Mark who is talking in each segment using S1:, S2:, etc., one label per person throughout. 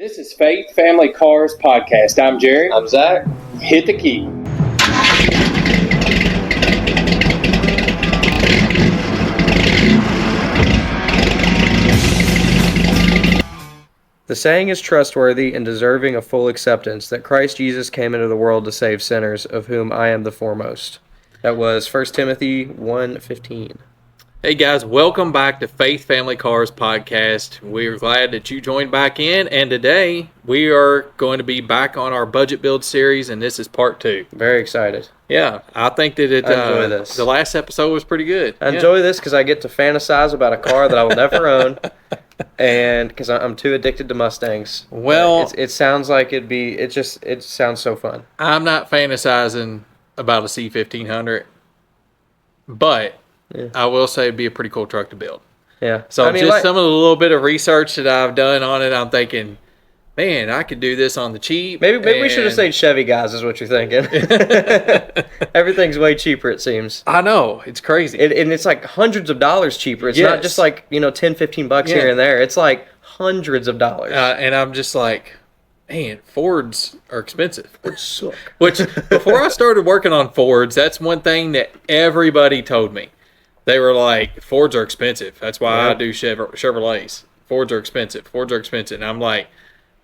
S1: This is Faith Family Cars Podcast. I'm Jerry.
S2: I'm Zach.
S1: Hit the key.
S3: The saying is trustworthy and deserving of full acceptance that Christ Jesus came into the world to save sinners, of whom I am the foremost. That was 1 Timothy 1:15.
S2: Hey guys, welcome back to Faith Family Cars Podcast. We're glad that you joined back in, and today we are going to be back on our budget build series, and this is part 2.
S3: Very excited.
S2: Yeah, I think that
S3: I enjoy this.
S2: The last episode was pretty good.
S3: I enjoy this because I get to fantasize about a car that I will never own, and because I'm too addicted to Mustangs.
S2: Well,
S3: it sounds like it sounds so fun.
S2: I'm not fantasizing about a C1500, but
S3: yeah.
S2: I will say it'd be a pretty cool truck to build.
S3: Yeah.
S2: So some of the little bit of research that I've done on it, I'm thinking, man, I could do this on the cheap.
S3: Maybe we should have stayed Chevy guys, is what you're thinking. Everything's way cheaper, it seems.
S2: I know. It's crazy.
S3: And it's like hundreds of dollars cheaper. It's not just like, $10-15 here and there. It's like hundreds of dollars.
S2: And I'm just like, man, Fords are expensive.
S3: Fords suck.
S2: Which, before I started working on Fords, that's one thing that everybody told me. They were like, Fords are expensive. That's why I do Chevrolets. Fords are expensive. Fords are expensive. And I'm like,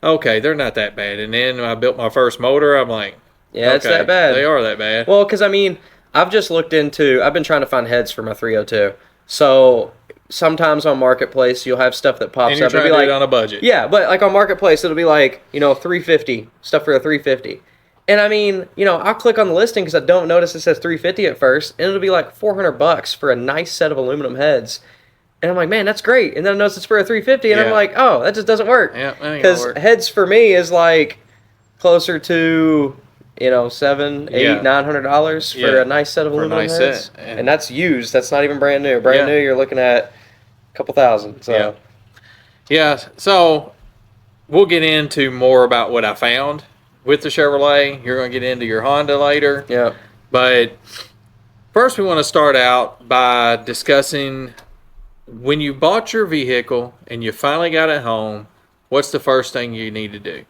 S2: okay, they're not that bad. And then when I built my first motor, I'm like,
S3: yeah, it's that bad.
S2: They are that bad.
S3: Well, because, I've been trying to find heads for my 302. So sometimes on Marketplace, you'll have stuff that pops
S2: and you're
S3: up.
S2: Trying to do it on a budget.
S3: Yeah, but like on Marketplace, it'll be like, $350, stuff for a 350. And I'll click on the listing because I don't notice it says 350 at first, and it'll be like $400 for a nice set of aluminum heads. And I'm like, man, that's great. And then I notice it's for a 350, and I'm like, oh, that just doesn't work.
S2: Yeah,
S3: because heads for me is like closer to $700, $800, $900 for a nice set of aluminum heads. And that's used. That's not even brand new. Brand new, you're looking at a couple thousand. So
S2: yeah. So we'll get into more about what I found with the Chevrolet. You're going to get into your Honda later.
S3: Yeah.
S2: But first we want to start out by discussing, when you bought your vehicle and you finally got it home, what's the first thing you need to do?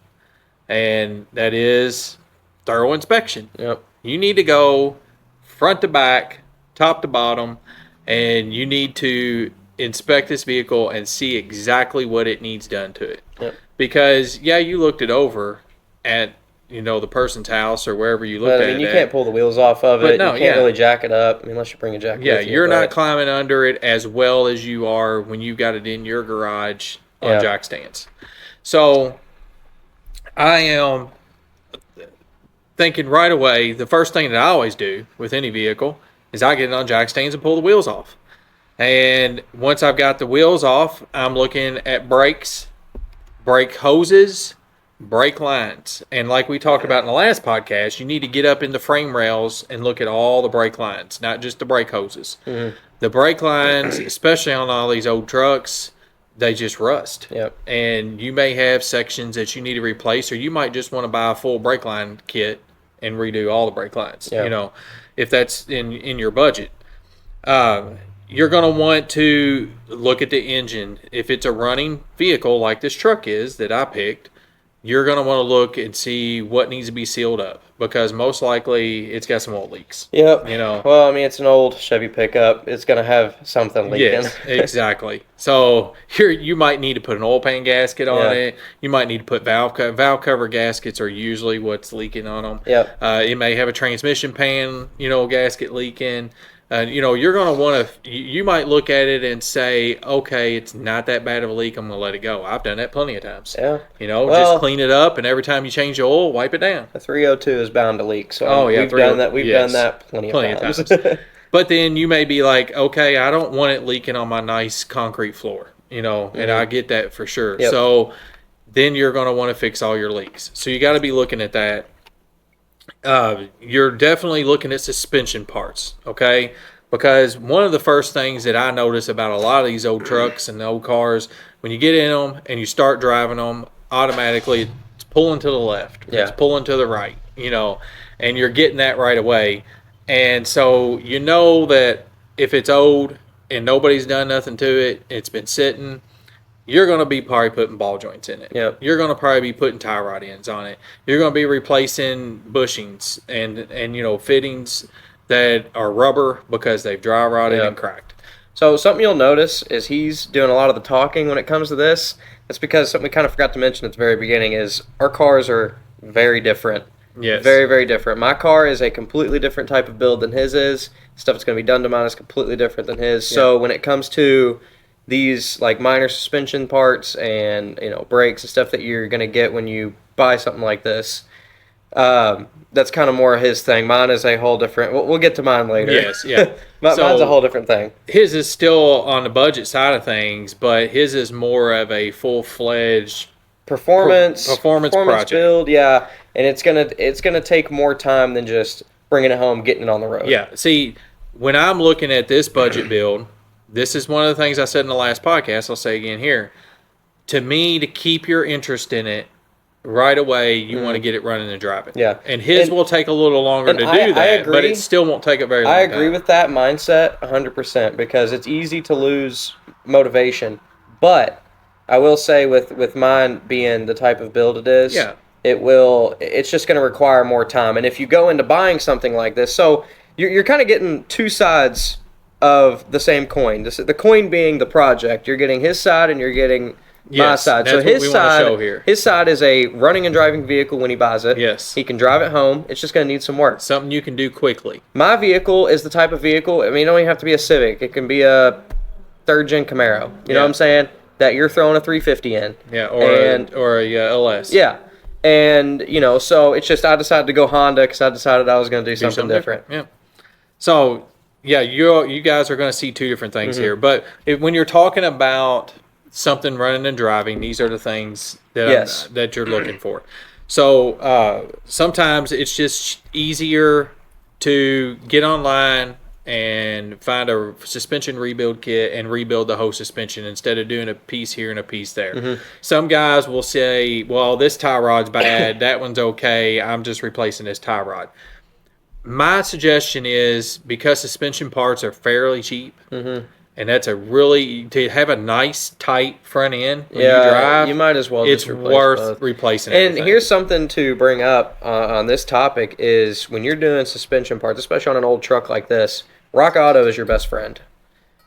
S2: And that is thorough inspection.
S3: Yep.
S2: You need to go front to back, top to bottom, and you need to inspect this vehicle and see exactly what it needs done to it.
S3: Yep.
S2: Because, you looked it over at the person's house or wherever you looked at it.
S3: You can't pull the wheels off of it.
S2: No,
S3: you can't really jack it up unless you bring a jack with you.
S2: Yeah, you're not climbing under it as well as you are when you got it in your garage on jack stands. So I am thinking right away, the first thing that I always do with any vehicle is I get it on jack stands and pull the wheels off. And once I've got the wheels off, I'm looking at brakes, brake hoses, brake lines. And like we talked about in the last podcast, you need to get up in the frame rails and look at all the brake lines, not just the brake hoses. Mm-hmm. The brake lines, especially on all these old trucks, they just rust.
S3: Yep.
S2: And you may have sections that you need to replace, or you might just want to buy a full brake line kit and redo all the brake lines, if that's in your budget. You're going to want to look at the engine. If it's a running vehicle like this truck is that I picked, you're going to want to look and see what needs to be sealed up, because most likely it's got some oil leaks.
S3: Yep. Well, it's an old Chevy pickup. It's going to have something leaking.
S2: Yes, exactly. So you might need to put an oil pan gasket on it. You might need to put valve cover gaskets are usually what's leaking on them.
S3: Yep.
S2: It may have a transmission pan, gasket leaking. You're going to want to, you might look at it and say, okay, it's not that bad of a leak, I'm going to let it go. I've done that plenty of times.
S3: Yeah.
S2: Just clean it up, and every time you change the oil, wipe it down.
S3: A 302 is bound to leak, so we've done that. We've done that plenty of times.
S2: But then you may be like, okay, I don't want it leaking on my nice concrete floor, and I get that for sure.
S3: Yep.
S2: So then you're going to want to fix all your leaks. So you got to be looking at that. You're definitely looking at suspension parts, okay? Because one of the first things that I notice about a lot of these old trucks and old cars, when you get in them and you start driving them, automatically it's pulling to the left, it's pulling to the right, and you're getting that right away. And so that if it's old and nobody's done nothing to it, it's been sitting, you're going to be probably putting ball joints in it.
S3: Yep.
S2: You're going to probably be putting tie rod ends on it. You're going to be replacing bushings and fittings that are rubber because they've dry rotted and cracked.
S3: So something you'll notice is he's doing a lot of the talking when it comes to this. That's because something we kind of forgot to mention at the very beginning is our cars are very different.
S2: Yes.
S3: Very, very different. My car is a completely different type of build than his is. Stuff that's going to be done to mine is completely different than his. Yeah. So when it comes to these like minor suspension parts and brakes and stuff that you're going to get when you buy something like this, that's kind of more his thing. Mine is a whole different. We'll get to mine later.
S2: Yes, yeah.
S3: Mine's a whole different thing.
S2: His is still on the budget side of things, but his is more of a full-fledged performance project
S3: build. Yeah, and it's gonna take more time than just bringing it home, getting it on the road.
S2: Yeah. See, when I'm looking at this budget build, this is one of the things I said in the last podcast. I'll say again here. To me, to keep your interest in it. Right away, you want to get it running and driving.
S3: Yeah.
S2: And his will take a little longer to do that, I agree, but it still won't take a very long time.
S3: I agree with that mindset 100% because it's easy to lose motivation. But I will say with mine being the type of build it is, it's just going to require more time. And if you go into buying something like this, so you're kind of getting two sides of the same coin. The coin being the project. You're getting his side and you're getting my side. So his side is a running and driving vehicle when he buys it.
S2: Yes.
S3: He can drive it home. It's just going to need some work.
S2: Something you can do quickly.
S3: My vehicle is the type of vehicle, I mean, it don't even have to be a Civic. It can be a third-gen Camaro. You know what I'm saying? That you're throwing a 350 in.
S2: Yeah, or a LS.
S3: Yeah. And, so it's just I decided to go Honda because I decided I was going to do something different.
S2: Yeah. So, yeah, you guys are going to see two different things here. But when you're talking about something running and driving, these are the things that that you're looking for. So sometimes it's just easier to get online and find a suspension rebuild kit and rebuild the whole suspension instead of doing a piece here and a piece there. Some guys will say, well, this tie rod's bad, that one's okay, I'm just replacing this tie rod. My suggestion is, because suspension parts are fairly cheap, and that's to have a nice tight front end when you drive.
S3: You might as well.
S2: It's worth replacing. And
S3: here's something to bring up on this topic is when you're doing suspension parts, especially on an old truck like this, Rock Auto is your best friend.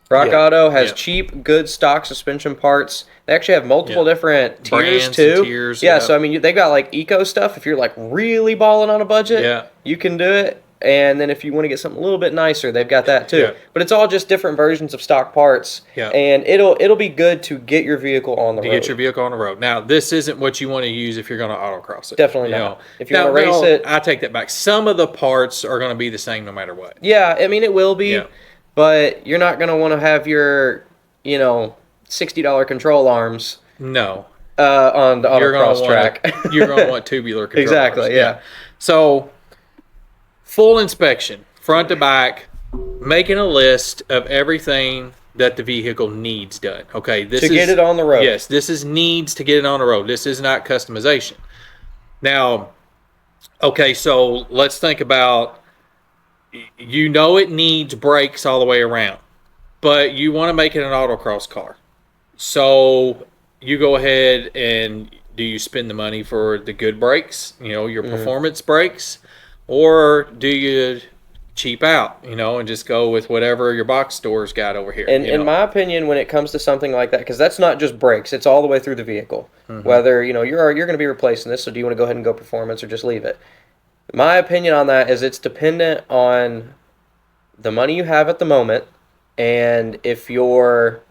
S3: Rock Auto has cheap, good stock suspension parts. They actually have multiple different tiers too. So I mean, they've got like eco stuff. If you're like really balling on a budget, you can do it. And then if you want to get something a little bit nicer, they've got that too. But it's all just different versions of stock parts. And it'll be good to get your vehicle on the road.
S2: To get your vehicle on the road. Now, this isn't what you want to use if you're going to autocross it.
S3: Definitely not. If you want to race it.
S2: I take that back. Some of the parts are going to be the same no matter what.
S3: Yeah, I mean, it will be. But you're not going to want to have your, $60 control arms.
S2: No.
S3: On the autocross track.
S2: You're going to want tubular control
S3: Exactly,
S2: arms.
S3: Yeah.
S2: So, full inspection, front to back, making a list of everything that the vehicle needs done. Okay,
S3: this is to get it on the road.
S2: Yes, this is needs to get it on the road. This is not customization. Now, okay, so let's think about, it needs brakes all the way around, but you want to make it an autocross car. So you go ahead and do you spend the money for the good brakes, your performance brakes? Or do you cheap out, and just go with whatever your box store's got over here?
S3: And in my opinion, when it comes to something like that, because that's not just brakes, it's all the way through the vehicle. Whether, you're going to be replacing this, so do you want to go ahead and go performance or just leave it? My opinion on that is it's dependent on the money you have at the moment and if your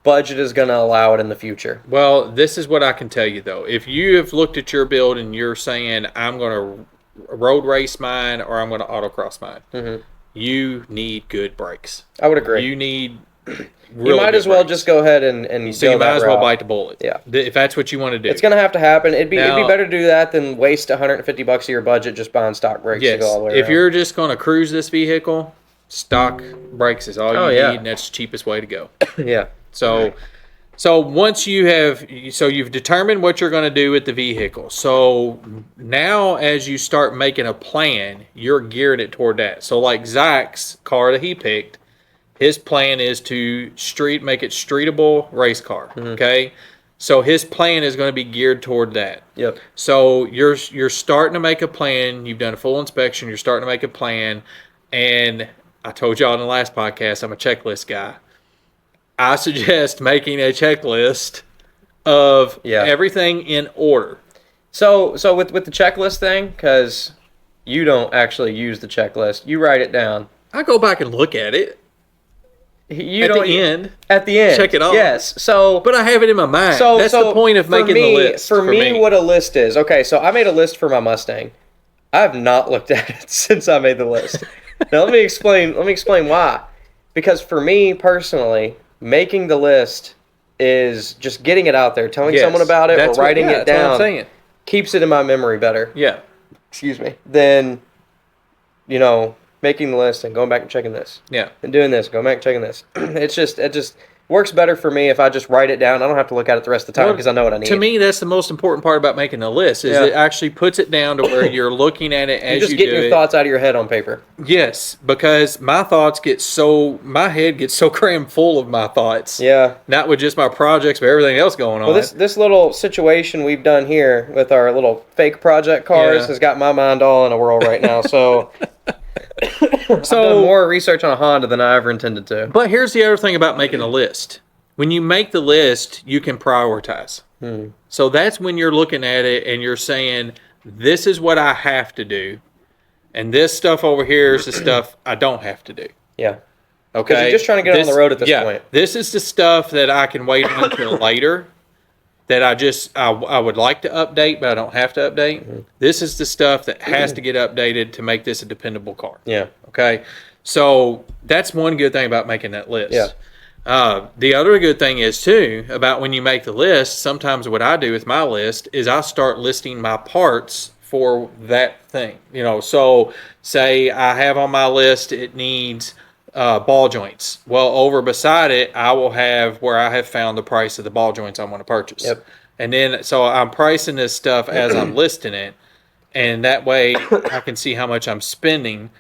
S3: budget is going to allow it in the future.
S2: Well, this is what I can tell you, though. If you have looked at your build and you're saying, I'm going to road race mine or I'm going to autocross mine, you need good brakes.
S3: I would agree.
S2: You need
S3: you might as well just go ahead and
S2: so you might as well bite the bullet.
S3: Yeah,
S2: if that's what you want to do.
S3: It's going to have to happen. It'd be better to do that than waste $150 of your budget just buying stock brakes to go all the way around.
S2: If you're just going to cruise this vehicle, stock brakes is all you need, and that's the cheapest way to go. So once you've determined what you're going to do with the vehicle. So now as you start making a plan, you're gearing it toward that. So like Zach's car that he picked His plan is to make it streetable race car. Okay, so his plan is going to be geared toward that.
S3: Yep.
S2: So you're starting to make a plan. You've done a full inspection. You're starting to make a plan, and I told y'all in the last podcast I'm a checklist guy. I suggest making a checklist of everything in order.
S3: So with the checklist thing, because you don't actually use the checklist, you write it down.
S2: I go back and look at it. At the end. Check it off.
S3: Yes. So,
S2: but I have it in my mind. That's the point of making the list.
S3: For me, what a list is. Okay, so I made a list for my Mustang. I have not looked at it since I made the list. Now let me explain why. Because for me personally, making the list is just getting it out there, telling someone about it, or writing it down.
S2: That's what I'm saying.
S3: Keeps it in my memory better.
S2: Yeah.
S3: Excuse me. Than, making the list and going back and checking this.
S2: Yeah.
S3: And doing this, going back and checking this. It just works better for me if I just write it down. I don't have to look at it the rest of the time because I know what I need.
S2: To me, that's the most important part about making a list is it actually puts it down to where you're looking at it as you do it.
S3: Just getting your thoughts out of your head on paper.
S2: Yes, because my head gets so crammed full of my thoughts.
S3: Yeah.
S2: Not with just my projects, but everything else going on.
S3: Well, this little situation we've done here with our little fake project cars has got my mind all in a whirl right now. So I've done more research on a Honda than I ever intended to.
S2: But here's the other thing about making a list. When you make the list, you can prioritize. So that's when you're looking at it and you're saying, this is what I have to do. And this stuff over here is the stuff I don't have to do.
S3: Yeah.
S2: Okay.
S3: Because you're just trying to get on the road at this point.
S2: This is the stuff that I can wait until later. That I would like to update, but I don't have to update. This is the stuff that has to get updated to make this a dependable car.
S3: Yeah.
S2: Okay. So that's one good thing about making that list.
S3: Yeah.
S2: The other good thing is too about when you make the list. Sometimes what I do with my list is I start listing my parts for that thing. So say I have on my list it needs ball joints. Well, over beside it, I will have where I have found the price of the ball joints I want to purchase.
S3: Yep.
S2: And then, so I'm pricing this stuff as I'm listing it, and that way I can see how much I'm spending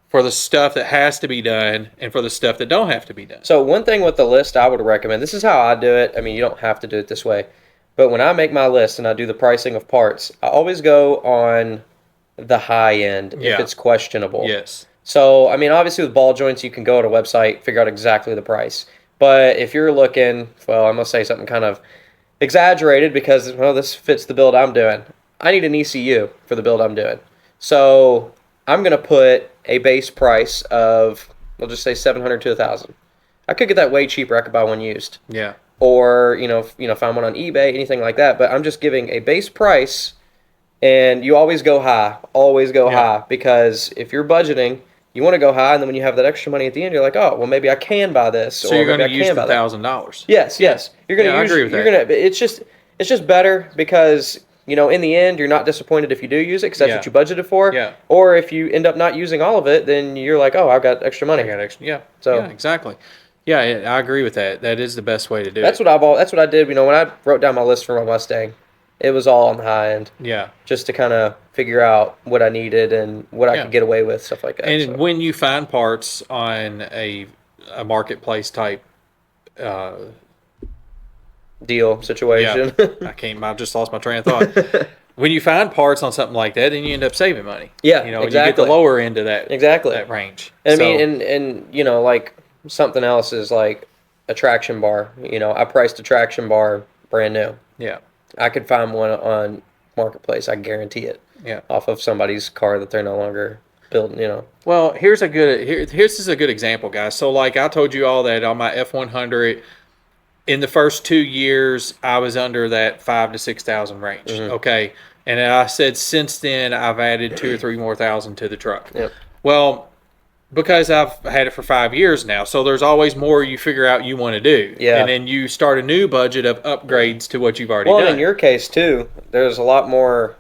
S2: for the stuff that has to be done and for the stuff that don't have to be done.
S3: So one thing with the list I would recommend, this is how I do it. I mean, you don't have to do it this way, but when I make my list and I do the pricing of parts, I always go on the high end if it's questionable.
S2: Yes.
S3: So, I mean, obviously with ball joints, you can go to a website, figure out exactly the price. But if you're looking, well, I'm going to say something kind of exaggerated because, well, this fits the build I'm doing. I need an ECU for the build I'm doing. So I'm going to put a base price of, we'll just say $700 to $1,000. I could get that way cheaper. I could buy one used.
S2: Yeah.
S3: Or, find one on eBay, anything like that. But I'm just giving a base price, and you always go high. Always go high. Because if you're budgeting, you want to go high, and then when you have that extra money at the end, you're like, oh, well, maybe I can buy this.
S2: So you're going to use the $1,000.
S3: Yes. You're going to use. I agree with that. It's just better because in the end, you're not disappointed if you do use it because that's what you budgeted for.
S2: Yeah.
S3: Or if you end up not using all of it, then you're like, oh, I've got extra money.
S2: I got extra. Yeah.
S3: So
S2: exactly. Yeah, I agree with that. That is the best way to do it.
S3: That's what I did. When I wrote down my list for my Mustang, it was all on the high end.
S2: Yeah.
S3: Just to kind of figure out what I needed and what I could get away with, stuff like that.
S2: And when you find parts on a marketplace type
S3: deal situation.
S2: I just lost my train of thought. When you find parts on something like that, then you end up saving money.
S3: Yeah,
S2: You get the lower end of that.
S3: Exactly.
S2: That range.
S3: I mean, and like something else is like a traction bar. I priced a traction bar brand new.
S2: Yeah.
S3: I could find one on Marketplace. I guarantee it.
S2: Yeah.
S3: Off of somebody's car that they're no longer building.
S2: Well, here's a good example, guys. So like I told you all that on my F100, in the first 2 years I was under that 5,000 to 6,000 range.
S3: Mm-hmm.
S2: Okay. And I said since then I've added 2,000 or 3,000 more to the truck.
S3: Yep.
S2: Well, because I've had it for 5 years now, so there's always more you figure out you want to do.
S3: Yeah.
S2: And then you start a new budget of upgrades to what you've already done.
S3: Well, in your case, too, there's a lot more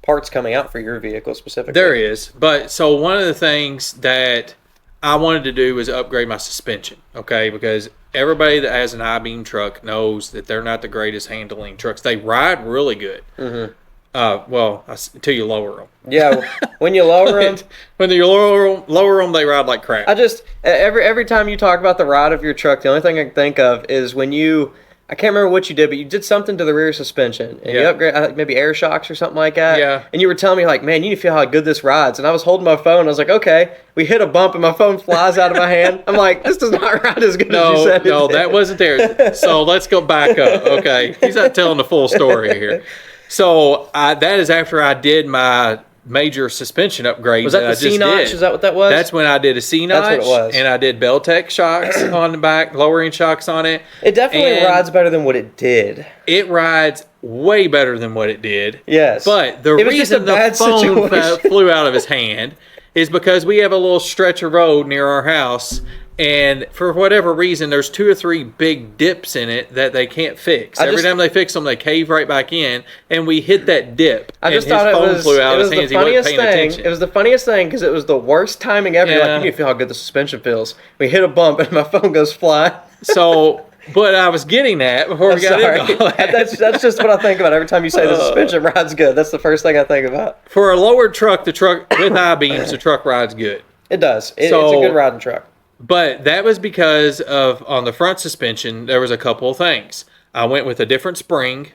S3: parts coming out for your vehicle specifically.
S2: There is. But so one of the things that I wanted to do was upgrade my suspension, okay? Because everybody that has an I-beam truck knows that they're not the greatest handling trucks. They ride really good.
S3: Mm-hmm.
S2: Until you lower them.
S3: Yeah, when you lower them,
S2: When you lower them, they ride like crap.
S3: I just every time you talk about the ride of your truck, the only thing I can think of is when I can't remember what you did, but you did something to the rear suspension and you upgrade maybe air shocks or something like that.
S2: Yeah.
S3: And you were telling me like, man, you need to feel how good this rides. And I was holding my phone. I was like, okay. We hit a bump and my phone flies out of my hand. I'm like, this does not ride as good as you said.
S2: No, that wasn't there. So let's go back up. Okay, he's not telling the full story here. So that is after I did my major suspension upgrade.
S3: Was that the C-notch? Is that what that was?
S2: That's when I did a C-notch.
S3: That's what it was.
S2: And I did Beltec shocks on the back, lowering shocks on it.
S3: It definitely rides better than what it did.
S2: It rides way better than what it did.
S3: Yes.
S2: But the reason the phone flew out of his hand is because we have a little stretch of road near our house, and for whatever reason, there's 2 or 3 big dips in it that they can't fix. Every time they fix them, they cave right back in, and we hit that dip.
S3: I just thought it was the funniest thing. It was the funniest thing because it was the worst timing ever.
S2: Yeah.
S3: You're like, you need to feel how good the suspension feels. We hit a bump and my phone goes flying.
S2: So, but I was getting at before we got into all that.
S3: That's just what I think about every time you say the suspension rides good. That's the first thing I think about.
S2: For a lowered truck, the truck with I-beams, the truck rides good.
S3: It does. It's a good riding truck.
S2: But that was because of, on the front suspension, there was a couple of things. I went with a different spring.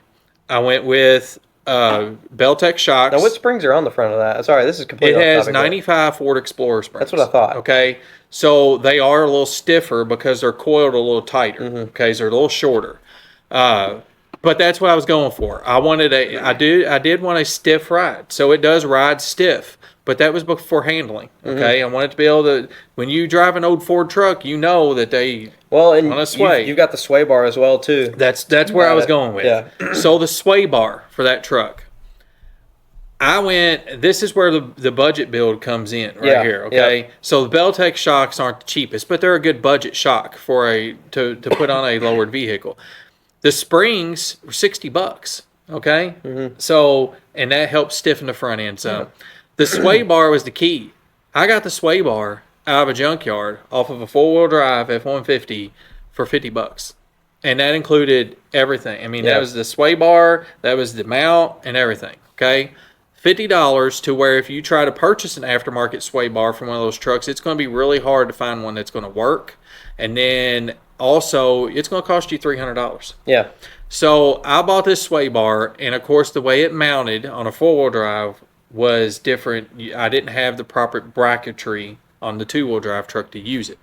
S2: I went with Beltec shocks.
S3: Now, what springs are on the front of that? Sorry, this is completely
S2: It
S3: off
S2: has
S3: topic.
S2: 95 Ford Explorer springs.
S3: That's what I thought.
S2: Okay. So they are a little stiffer because they're coiled a little tighter. Okay. So they're a little shorter. But that's what I was going for. I did want a stiff ride. So it does ride stiff. But that was before handling, okay? I wanted to be able to, when you drive an old Ford truck, you know that they want to sway.
S3: You've got the sway bar as well, too.
S2: That's where I was going with.
S3: Yeah.
S2: So the sway bar for that truck, this is where the budget build comes in here, okay? Yeah. So the Beltec shocks aren't the cheapest, but they're a good budget shock to put on a lowered vehicle. The springs were $60, okay? So, and that helps stiffen the front end some. Yeah. The sway bar was the key. I got the sway bar out of a junkyard off of a 4-wheel drive F-150 for $50. And that included everything. I mean, that was the sway bar, that was the mount, and everything, okay? $50 to where if you try to purchase an aftermarket sway bar from one of those trucks, it's going to be really hard to find one that's going to work. And then also, it's going to cost you $300.
S3: Yeah.
S2: So I bought this sway bar, and of course, the way it mounted on a 4-wheel drive was different. I didn't have the proper bracketry on the 2-wheel drive truck to use it.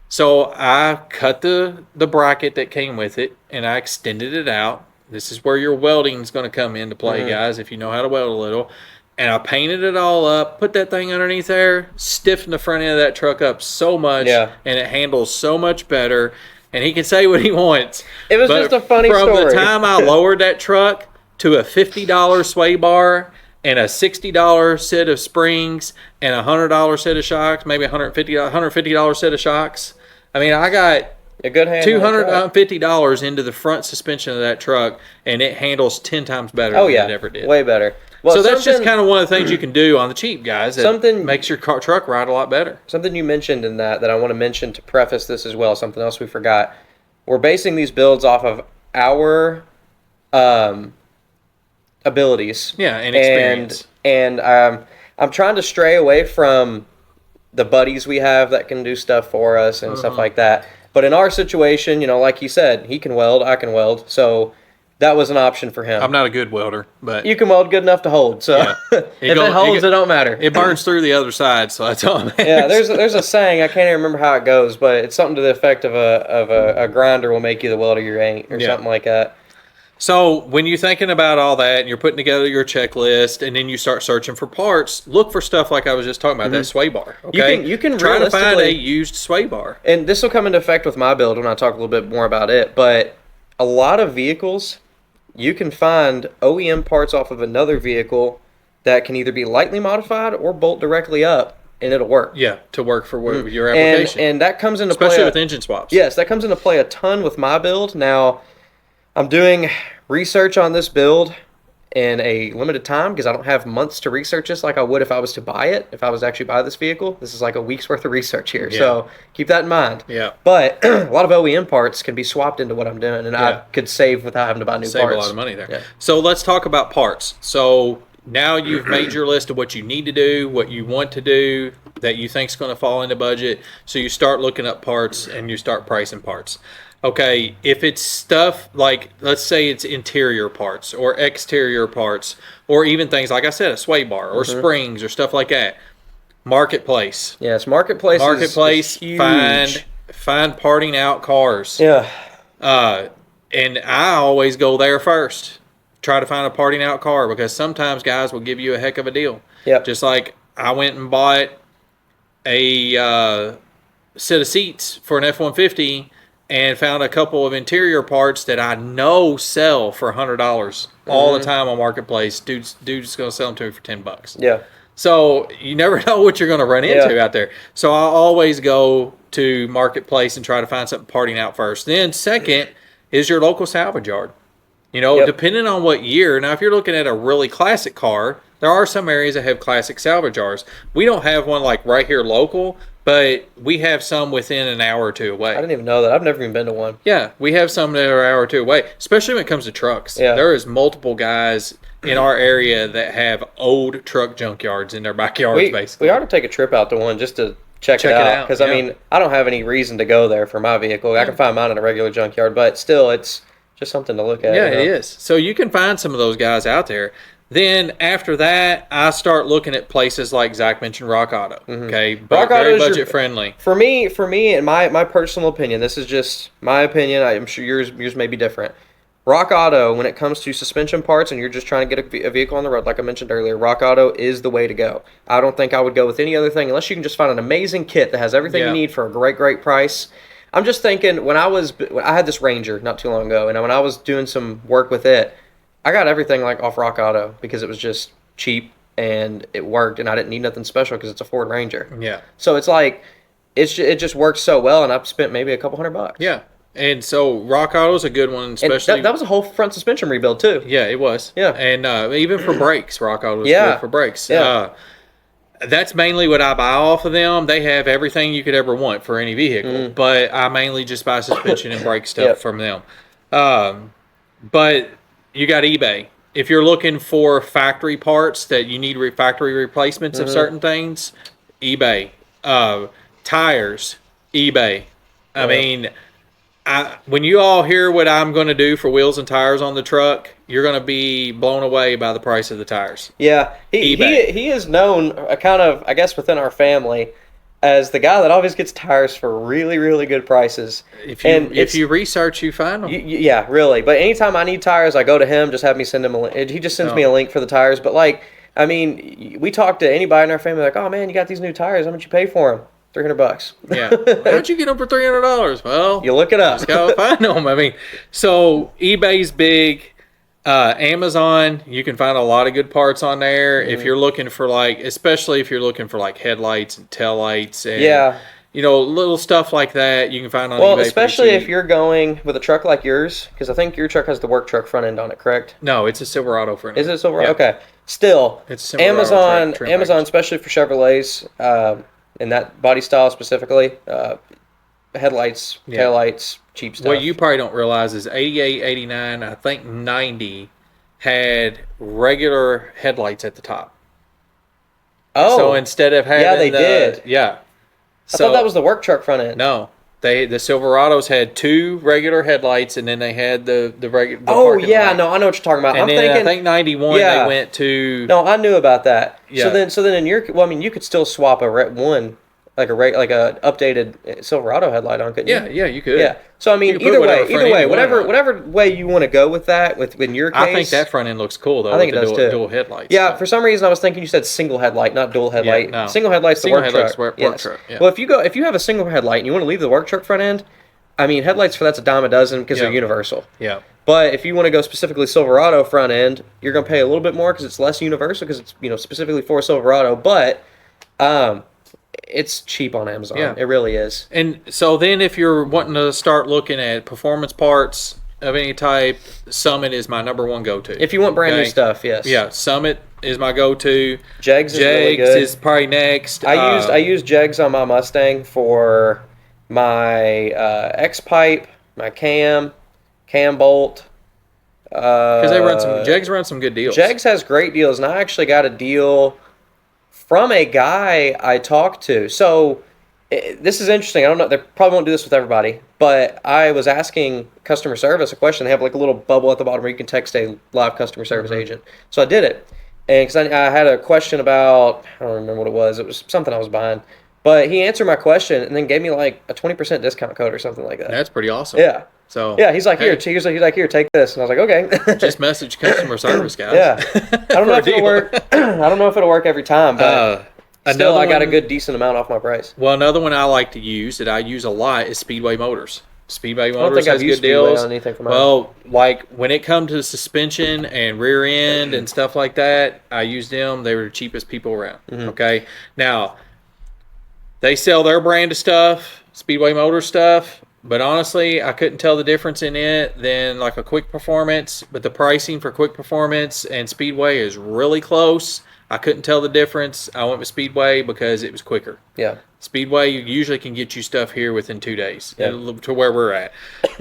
S2: So I cut the bracket that came with it, and I extended it out. This is where your welding is going to come into play, guys, if you know how to weld a little. And I painted it all up, put that thing underneath there, stiffened the front end of that truck up so much, and it handles so much better. And he can say what he wants.
S3: It was just a funny story.
S2: From the time I lowered that truck to a $50 sway bar and a $60 set of springs and a $100 set of shocks, maybe $150 set of shocks. I mean, I got
S3: a good hand
S2: $250 into the front suspension of that truck, and it handles 10 times better than it ever did.
S3: Way better. Well,
S2: so that's just kind of one of the things you can do on the cheap, guys. That makes your truck ride a lot better.
S3: Something you mentioned in that I want to mention to preface this as well, something else we forgot. We're basing these builds off of our abilities.
S2: Yeah, and experience.
S3: And I'm trying to stray away from the buddies we have that can do stuff for us and stuff like that. But in our situation, like you said, he can weld, I can weld, so that was an option for him.
S2: I'm not a good welder, but
S3: you can weld good enough to hold. So if it holds, it don't matter.
S2: It burns through the other side, so that's all it matters.
S3: Yeah, there's a saying, I can't even remember how it goes, but it's something to the effect of a grinder will make you the welder you ain't, or something like that.
S2: So when you're thinking about all that and you're putting together your checklist and then you start searching for parts, look for stuff like I was just talking about, that sway bar. Okay,
S3: you can
S2: try to find a used sway bar.
S3: And this will come into effect with my build when I talk a little bit more about it. But a lot of vehicles, you can find OEM parts off of another vehicle that can either be lightly modified or bolt directly up, and it'll work.
S2: Yeah, to work for your application.
S3: And that comes into play.
S2: Especially with engine swaps.
S3: Yes, that comes into play a ton with my build. Now, I'm doing research on this build, in a limited time because I don't have months to research this like I would if I was to buy it. If I was to actually buy this vehicle, this is like a week's worth of research here.
S2: Yeah.
S3: So keep that in mind.
S2: Yeah.
S3: But a lot of OEM parts can be swapped into what I'm doing, and I could save without having to buy new parts.
S2: Save a lot of money there.
S3: Yeah.
S2: So let's talk about parts. So now you've made your list of what you need to do, what you want to do, that you think is going to fall into budget. So you start looking up parts and you start pricing parts. Okay, if it's stuff like, let's say it's interior parts or exterior parts, or even things like I said, a sway bar or springs or stuff like that. Marketplace.
S3: Yes, Marketplace is huge.
S2: Find parting out cars.
S3: Yeah.
S2: And I always go there first. Try to find a parting out car because sometimes guys will give you a heck of a deal.
S3: Yep.
S2: Just like I went and bought a set of seats for an F-150 and found a couple of interior parts that I know sell for $100 all the time on Marketplace. Dude's going to sell them to me for $10.
S3: Yeah.
S2: So you never know what you're going to run into out there. So I always go to Marketplace and try to find something parting out first. Then second is your local salvage yard. You know, depending on what year. Now, if you're looking at a really classic car, there are some areas that have classic salvage yards. We don't have one like right here local, but we have some within an hour or two away.
S3: I didn't even know that. I've never even been to one.
S2: Yeah, we have some that are an hour or two away, especially when it comes to trucks.
S3: Yeah.
S2: There is multiple guys in our area that have old truck junkyards in their backyards, basically.
S3: We ought to take a trip out to one just to check it out. Because, I mean, I don't have any reason to go there for my vehicle. I can find mine in a regular junkyard, but still, it's just something to look at.
S2: Yeah, it is. So you can find some of those guys out there. Then after that, I start looking at places like Zach mentioned, Rock Auto. Okay,
S3: Rock Auto
S2: very
S3: is
S2: budget friendly.
S3: For me, in my personal opinion, this is just my opinion. I'm sure yours may be different. Rock Auto, when it comes to suspension parts and you're just trying to get a vehicle on the road, like I mentioned earlier, Rock Auto is the way to go. I don't think I would go with any other thing unless you can just find an amazing kit that has everything you need for a great price. I'm just thinking, when I had this Ranger not too long ago, and when I was doing some work with it, I got everything like off Rock Auto because it was just cheap and it worked, and I didn't need nothing special because it's a Ford Ranger. Yeah. So it's like, it just works so well, and I've spent maybe a couple $100.
S2: Yeah. And so Rock Auto's a good one, especially.
S3: That was a whole front suspension rebuild too.
S2: Yeah, it was. Yeah. And even for brakes, Rock Auto was good for brakes.
S3: Yeah.
S2: That's mainly what I buy off of them. They have everything you could ever want for any vehicle, but I mainly just buy suspension and brake stuff from them. But you got eBay. If you're looking for factory parts that you need factory replacements of certain things, eBay. Tires, eBay. I mean, when you all hear what I'm going to do for wheels and tires on the truck, you're going to be blown away by the price of the tires.
S3: Yeah, he is known kind of, I guess, within our family as the guy that always gets tires for really good prices.
S2: If you research, you find them.
S3: Yeah, really. But anytime I need tires, I go to him. Just have me send him a link. He just sends me a link for the tires. But like, I mean, we talk to anybody in our family like, oh man, you got these new tires. How much you pay for them? $300.
S2: Yeah. How'd you get them for $300? Well,
S3: you look it up.
S2: Just gotta find them. I mean, so eBay's big. Amazon, you can find a lot of good parts on there. If you're looking for especially if you're looking for headlights and taillights and little stuff like that, you can find on eBay.
S3: Well, especially if you're going with a truck like yours, because I think your truck has the work truck front end on it, correct?
S2: No, it's a Silverado front end.
S3: Is it a Silverado? Yeah. Okay. Still,
S2: it's
S3: Amazon, especially for Chevrolets, and that body style specifically, headlights, taillights, cheap stuff.
S2: What you probably don't realize is 88, 89, I think 90 had regular headlights at the top.
S3: Oh.
S2: So instead of having
S3: they did.
S2: Yeah.
S3: I thought that was the work truck front end.
S2: No. The Silverados had two regular headlights, and then they had the regular.
S3: Oh yeah, no, I know what you're talking about.
S2: And I think 91 they went to.
S3: No, I knew about that.
S2: Yeah.
S3: So then in your, you could still swap a like a updated Silverado headlight on, couldn't you?
S2: Yeah, you could.
S3: Yeah. So I mean, either way, whatever way you want to go with that, in your case,
S2: I think that front end looks cool though.
S3: I think it does too.
S2: Dual headlights.
S3: Yeah, for some reason I was thinking you said single headlight, not dual headlight.
S2: Yeah, no.
S3: Single headlight's the work truck.
S2: Work truck. Yeah.
S3: Well, if you have a single headlight and you want to leave the work truck front end, I mean, headlights for that's a dime a dozen because they're universal.
S2: Yeah.
S3: But if you want to go specifically Silverado front end, you're going to pay a little bit more because it's less universal because it's specifically for Silverado. But it's cheap on Amazon. Yeah. It really is.
S2: And so then if you're wanting to start looking at performance parts, of any type, Summit is my number one go-to.
S3: If you want brand new stuff, yes.
S2: Yeah, Summit is my go-to.
S3: Jegs is really good.
S2: is probably next.
S3: I used Jegs on my Mustang for my X pipe, my cam bolt.
S2: Because Jegs run some good deals.
S3: Jegs has great deals, and I actually got a deal from a guy I talked to. So this is interesting. I don't know. They probably won't do this with everybody, but I was asking customer service a question. They have like a little bubble at the bottom where you can text a live customer service agent. So I did it. And because I had a question about, I don't remember what it was. It was something I was buying. But he answered my question and then gave me like a 20% discount code or something like that.
S2: That's pretty awesome.
S3: Yeah.
S2: So
S3: yeah, he's like, here, take this. And I was like, okay.
S2: Just message customer service, guys.
S3: Yeah. I don't know if it'll work. I don't know if it'll work every time, but still, I got a good decent amount off my price.
S2: Well, another one I like to use that I use a lot is Speedway Motors. Speedway Motors
S3: I don't think
S2: has
S3: I've
S2: good
S3: used
S2: deals.
S3: On anything from mine.
S2: Well, like when it comes to suspension and rear end and stuff like that, I use them. They were the cheapest people around.
S3: Mm-hmm.
S2: Okay. Now, they sell their brand of stuff, Speedway Motor stuff, but honestly, I couldn't tell the difference in it than like a Quick Performance. But the pricing for Quick Performance and Speedway is really close. I couldn't tell the difference. I went with Speedway because it was quicker.
S3: Yeah.
S2: Speedway usually can get you stuff here within 2 days
S3: yeah.
S2: to where we're at.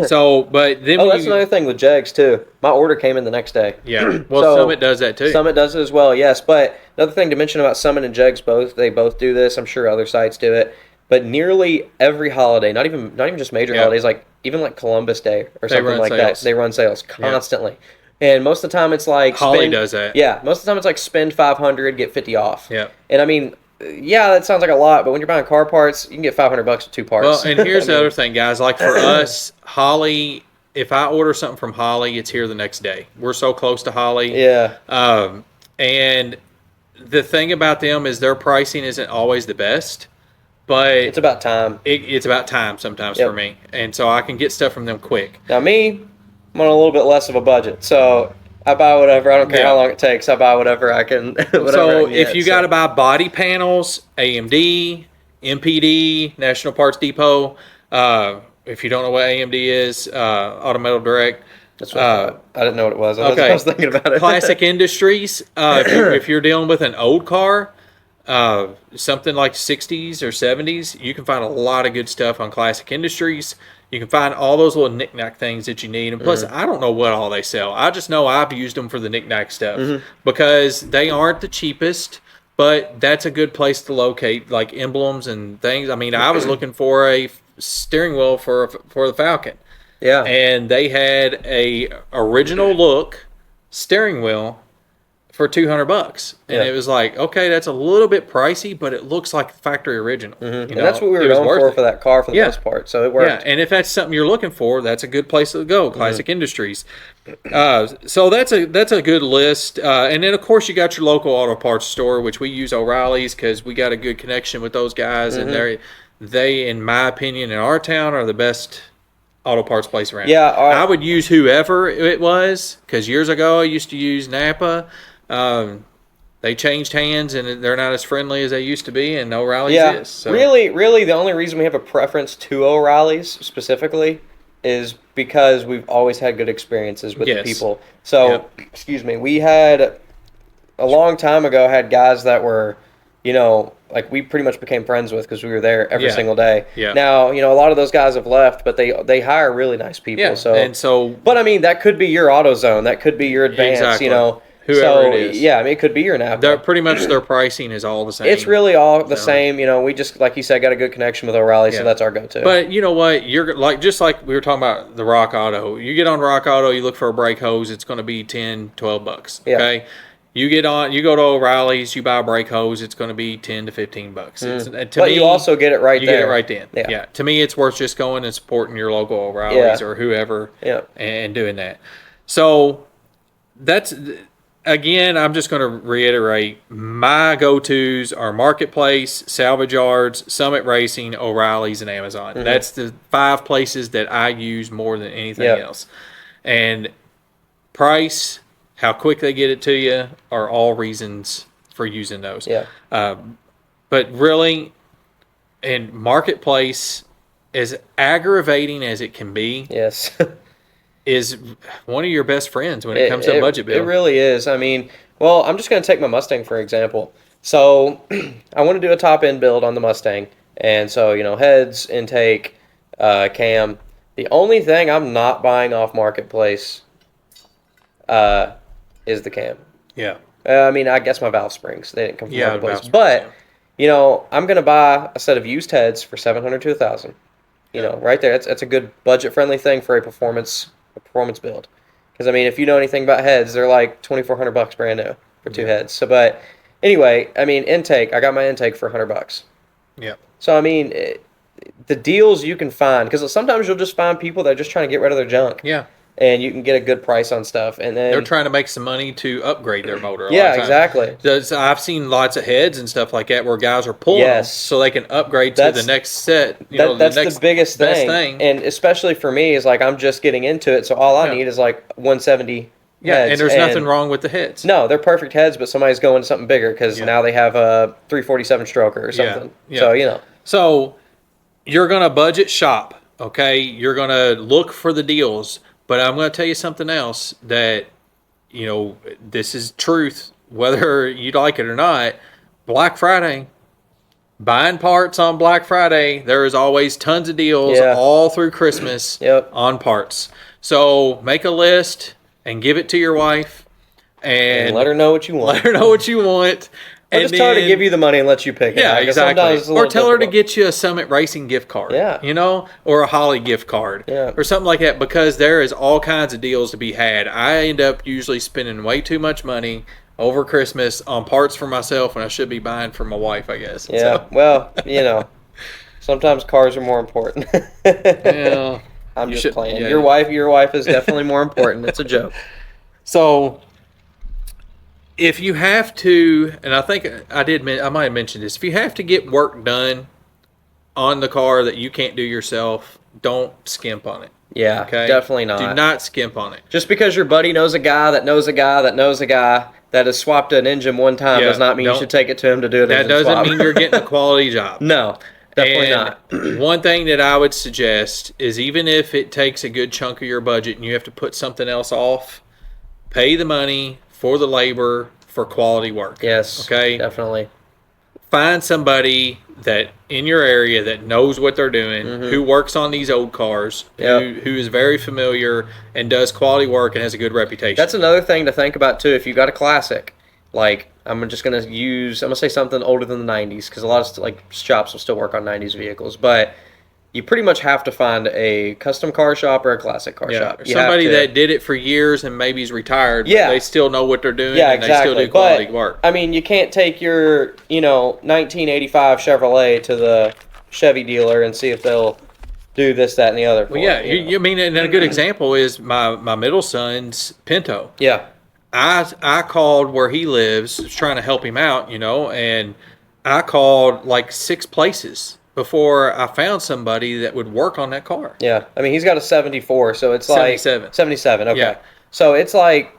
S2: So, but then
S3: that's another thing with Jegs too. My order came in the next day.
S2: Yeah. Well,
S3: so,
S2: Summit does that too.
S3: Summit does it as well, yes. But another thing to mention about Summit and Jegs, they both do this. I'm sure other sites do it. But nearly every holiday, not even just major holidays, like even like Columbus Day or something like that, they run sales constantly. Yep. And most of the time it's like
S2: Holly does that.
S3: Yeah, most of the time it's like spend $500, get 50 off.
S2: Yeah.
S3: And I mean, yeah, that sounds like a lot, but when you're buying car parts, you can get $500 with 2 parts.
S2: Well, and here's the other thing, guys. Like for us, Holly, if I order something from Holly, it's here the next day. We're so close to Holly.
S3: Yeah.
S2: And the thing about them is their pricing isn't always the best, but
S3: it's about time.
S2: It's about time sometimes for me, and so I can get stuff from them quick.
S3: Now me, I'm on a little bit less of a budget, so I buy whatever. I don't care how long it takes. I buy whatever I can.
S2: If you got to buy body panels, AMD, MPD, National Parts Depot. If you don't know what AMD is, Automotive Direct.
S3: That's what I didn't know what it was. I was thinking about it.
S2: Classic Industries. If you're dealing with an old car, something like 60s or 70s, you can find a lot of good stuff on Classic Industries. You can find all those little knick-knack things that you need. And plus, I don't know what all they sell. I just know I've used them for the knick-knack stuff because they aren't the cheapest, but that's a good place to locate, like emblems and things. I mean, I was looking for a steering wheel for the Falcon.
S3: Yeah.
S2: And they had a original look steering wheel for $200, and it was like, okay, that's a little bit pricey, but it looks like factory original.
S3: And that's what we were going for that car for the most part. So it worked.
S2: Yeah, and if that's something you're looking for, that's a good place to go. Classic Industries. So that's a good list. And then of course you got your local auto parts store, which we use O'Reilly's because we got a good connection with those guys, and they, in my opinion, in our town are the best auto parts place around.
S3: Yeah,
S2: I would use whoever it was because years ago I used to use Napa. They changed hands and they're not as friendly as they used to be, and O'Reilly's is. So.
S3: Really, the only reason we have a preference to O'Reilly's specifically is because we've always had good experiences with the people. So, excuse me, we had a long time ago had guys that were, like we pretty much became friends with because we were there every single day.
S2: Yeah.
S3: Now, a lot of those guys have left, but they hire really nice people.
S2: Yeah.
S3: But I mean, that could be your AutoZone, that could be your Advance,
S2: Whoever it is.
S3: Yeah, I mean, it could be your Napa.
S2: They're pretty much their pricing is all the same.
S3: It's really all the same. We just, like you said, got a good connection with O'Reilly, so that's our go-to.
S2: But you know what? You're just like we were talking about the Rock Auto. You get on Rock Auto, you look for a brake hose, it's going to be $10, $12. Okay.
S3: Yeah.
S2: You go to O'Reilly's, you buy a brake hose, it's going to be $10 to $15.
S3: But you also get it right there.
S2: You get it right then. Yeah. To me, it's worth just going and supporting your local O'Reilly's or whoever and doing that. So that's... Again, I'm just going to reiterate, my go-tos are Marketplace, Salvage Yards, Summit Racing, O'Reilly's, and Amazon. That's the 5 places that I use more than anything else. And price, how quick they get it to you, are all reasons for using those.
S3: Yeah.
S2: But really, in Marketplace, as aggravating as it can be,
S3: yes.
S2: is one of your best friends when it comes to a budget bill.
S3: It really is. I mean, well, I'm just going to take my Mustang for example. So I want to do a top end build on the Mustang, and so heads, intake, cam. The only thing I'm not buying off marketplace is the cam.
S2: Yeah.
S3: I mean, I guess my valve springs, they didn't come from marketplace,
S2: springs,
S3: but I'm going to buy a set of used heads for $700 to $1,000. Right there. That's a good budget friendly thing for a performance build. Because I mean, if you know anything about heads, they're like $2,400 brand new for two heads. So, but anyway, I mean, intake. I got my intake for $100.
S2: Yeah.
S3: So I mean, the deals you can find, because sometimes you'll just find people that are just trying to get rid of their junk.
S2: Yeah.
S3: And you can get a good price on stuff, and then
S2: they're trying to make some money to upgrade their motor.
S3: Yeah, exactly.
S2: I've seen lots of heads and stuff like that where guys are pulling them so they can upgrade to the next set.
S3: That's the biggest thing, and especially for me is like I'm just getting into it, so all I need is like 170.
S2: Yeah,
S3: heads,
S2: and there's nothing wrong with the heads.
S3: No, they're perfect heads, but somebody's going something bigger because now they have a 347 stroker or something. So
S2: So you're gonna budget shop, okay? You're gonna look for the deals. But I'm going to tell you something else that, this is truth, whether you like it or not. Black Friday, buying parts on Black Friday, there is always tons of deals all through Christmas on parts. So make a list and give it to your wife. And
S3: let her know what you want.
S2: Let her know what you want.
S3: Or just tell her to give you the money and let you pick it.
S2: Yeah, exactly. Or tell her to get you a Summit Racing gift card.
S3: Yeah.
S2: Or a Holly gift card.
S3: Yeah.
S2: Or something like that, because there is all kinds of deals to be had. I end up usually spending way too much money over Christmas on parts for myself when I should be buying for my wife, I guess.
S3: Yeah.
S2: So.
S3: Well, sometimes cars are more important.
S2: Yeah.
S3: I'm just playing. Yeah. Your wife is definitely more important. It's a joke.
S2: So if you have to, and I think I might have mentioned this, if you have to get work done on the car that you can't do yourself, don't skimp on it.
S3: Yeah,
S2: okay?
S3: Definitely not.
S2: Do not skimp on it.
S3: Just because your buddy knows a guy that knows a guy that knows a guy that has swapped an engine one time does not mean you should take it to him to do it.
S2: That doesn't mean you're getting a quality job.
S3: No, definitely not.
S2: One thing that I would suggest is, even if it takes a good chunk of your budget and you have to put something else off, pay the money for the labor for quality work.
S3: Yes.
S2: Okay.
S3: Definitely.
S2: Find somebody that in your area that knows what they're doing, who works on these old cars, who is very familiar and does quality work and has a good reputation.
S3: That's another thing to think about too. If you got a classic, like I'm gonna say something older than the 90s, because a lot of shops will still work on 90s vehicles, but you pretty much have to find a custom car shop or a classic car shop.
S2: Somebody that did it for years and maybe is retired, but they still know what they're doing and they still do quality work.
S3: I mean, you can't take your 1985 Chevrolet to the Chevy dealer and see if they'll do this, that, and the other.
S2: Well, you mean, and a good example is my middle son's Pinto.
S3: Yeah.
S2: I called where he lives, was trying to help him out, and I called like 6 places before I found somebody that would work on that car.
S3: Yeah. I mean, he's got a 74, so it's
S2: 77.
S3: 77, okay.
S2: Yeah.
S3: So it's like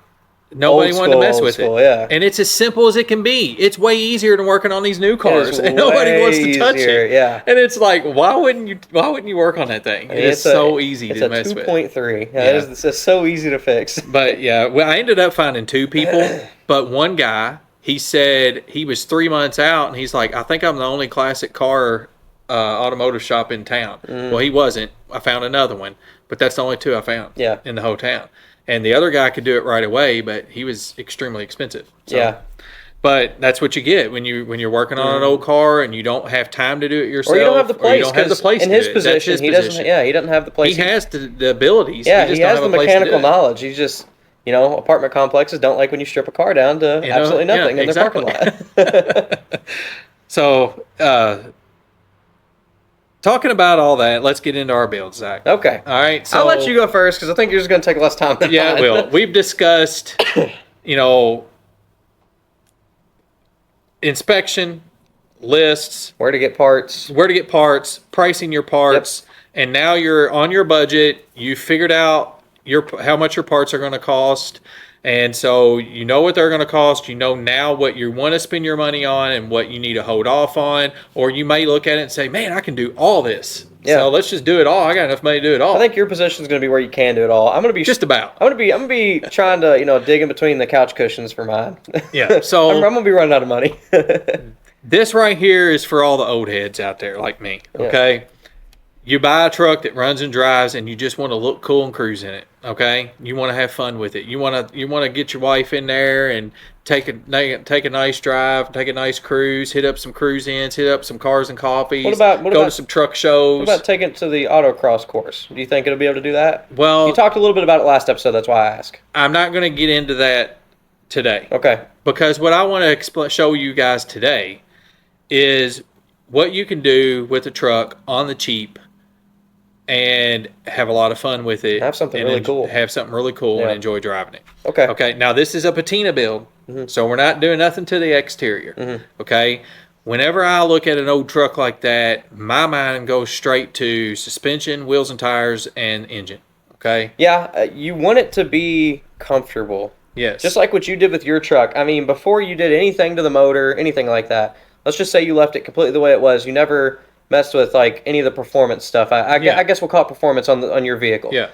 S2: nobody wanted to mess with it.
S3: Yeah.
S2: And it's as simple as it can be. It's way easier than working on these new cars, and nobody wants to touch it.
S3: Yeah.
S2: And it's like, why wouldn't you work on that thing? It's so easy to mess with.
S3: It's a 2.3. It's just so easy to fix.
S2: But yeah, well, I ended up finding 2 people, but one guy, he said he was 3 months out, and he's like, I think I'm the only classic car automotive shop in town. Well, he wasn't. I found another one, but that's the only 2 I found in the whole town. And the other guy could do it right away, but he was extremely expensive. So,
S3: yeah.
S2: But that's what you get when you're working on an old car and you don't have time to do it yourself.
S3: Or you don't have the place.
S2: Or you don't have the place
S3: in his position, he doesn't. Yeah, he doesn't have the place.
S2: He has the abilities.
S3: Yeah,
S2: he
S3: has the mechanical knowledge. He's just, apartment complexes don't like when you strip a car down to absolutely nothing in their parking lot.
S2: So, talking about all that, let's get into our build, Zach.
S3: Okay.
S2: All right. So
S3: I'll let you go first because I think yours is going to take less time than mine.
S2: it will. We've discussed, inspection, lists,
S3: where to get parts,
S2: pricing your parts, and now you're on your budget. You figured out how much your parts are going to cost. And so you know what they're going to cost. You know now what you want to spend your money on and what you need to hold off on. Or you may look at it and say, man, I can do all this
S3: Yeah.
S2: So let's just do it all. I got enough money to do it all.
S3: I think your position is going to be where you can do it all. I'm going to be
S2: just about.
S3: I'm going to be trying to dig in between the couch cushions for mine.
S2: Yeah. So
S3: I'm going to be running out of money.
S2: This right here is for all the old heads out there like me. Okay. Yeah. You buy a truck that runs and drives, and you just want to look cool and cruise in it. Okay, you want to have fun with it. You want to get your wife in there and take a nice drive, take a nice cruise, hit up some cruise ins, hit up some cars and coffees. Go to some truck shows?
S3: What about taking it to the autocross course? Do you think it'll be able to do that?
S2: Well,
S3: you talked a little bit about it last episode. That's why I ask.
S2: I'm not going to get into that today.
S3: Okay.
S2: Because what I want to show you guys today is what you can do with a truck on the cheap and have a lot of fun with it.
S3: Have something really cool.
S2: Have something really cool and enjoy driving it.
S3: Okay.
S2: Okay. Now this is a patina build, so we're not doing nothing to the exterior. Okay. Whenever I look at an old truck like that, my mind goes straight to suspension, wheels and tires, and engine. Okay.
S3: Yeah, you want it to be comfortable.
S2: Yes.
S3: Just like what you did with your truck. I mean, before you did anything to the motor, anything like that, let's just say you left it completely the way it was. You never messed with like any of the performance stuff. I guess we'll call it performance on your vehicle.
S2: Yeah.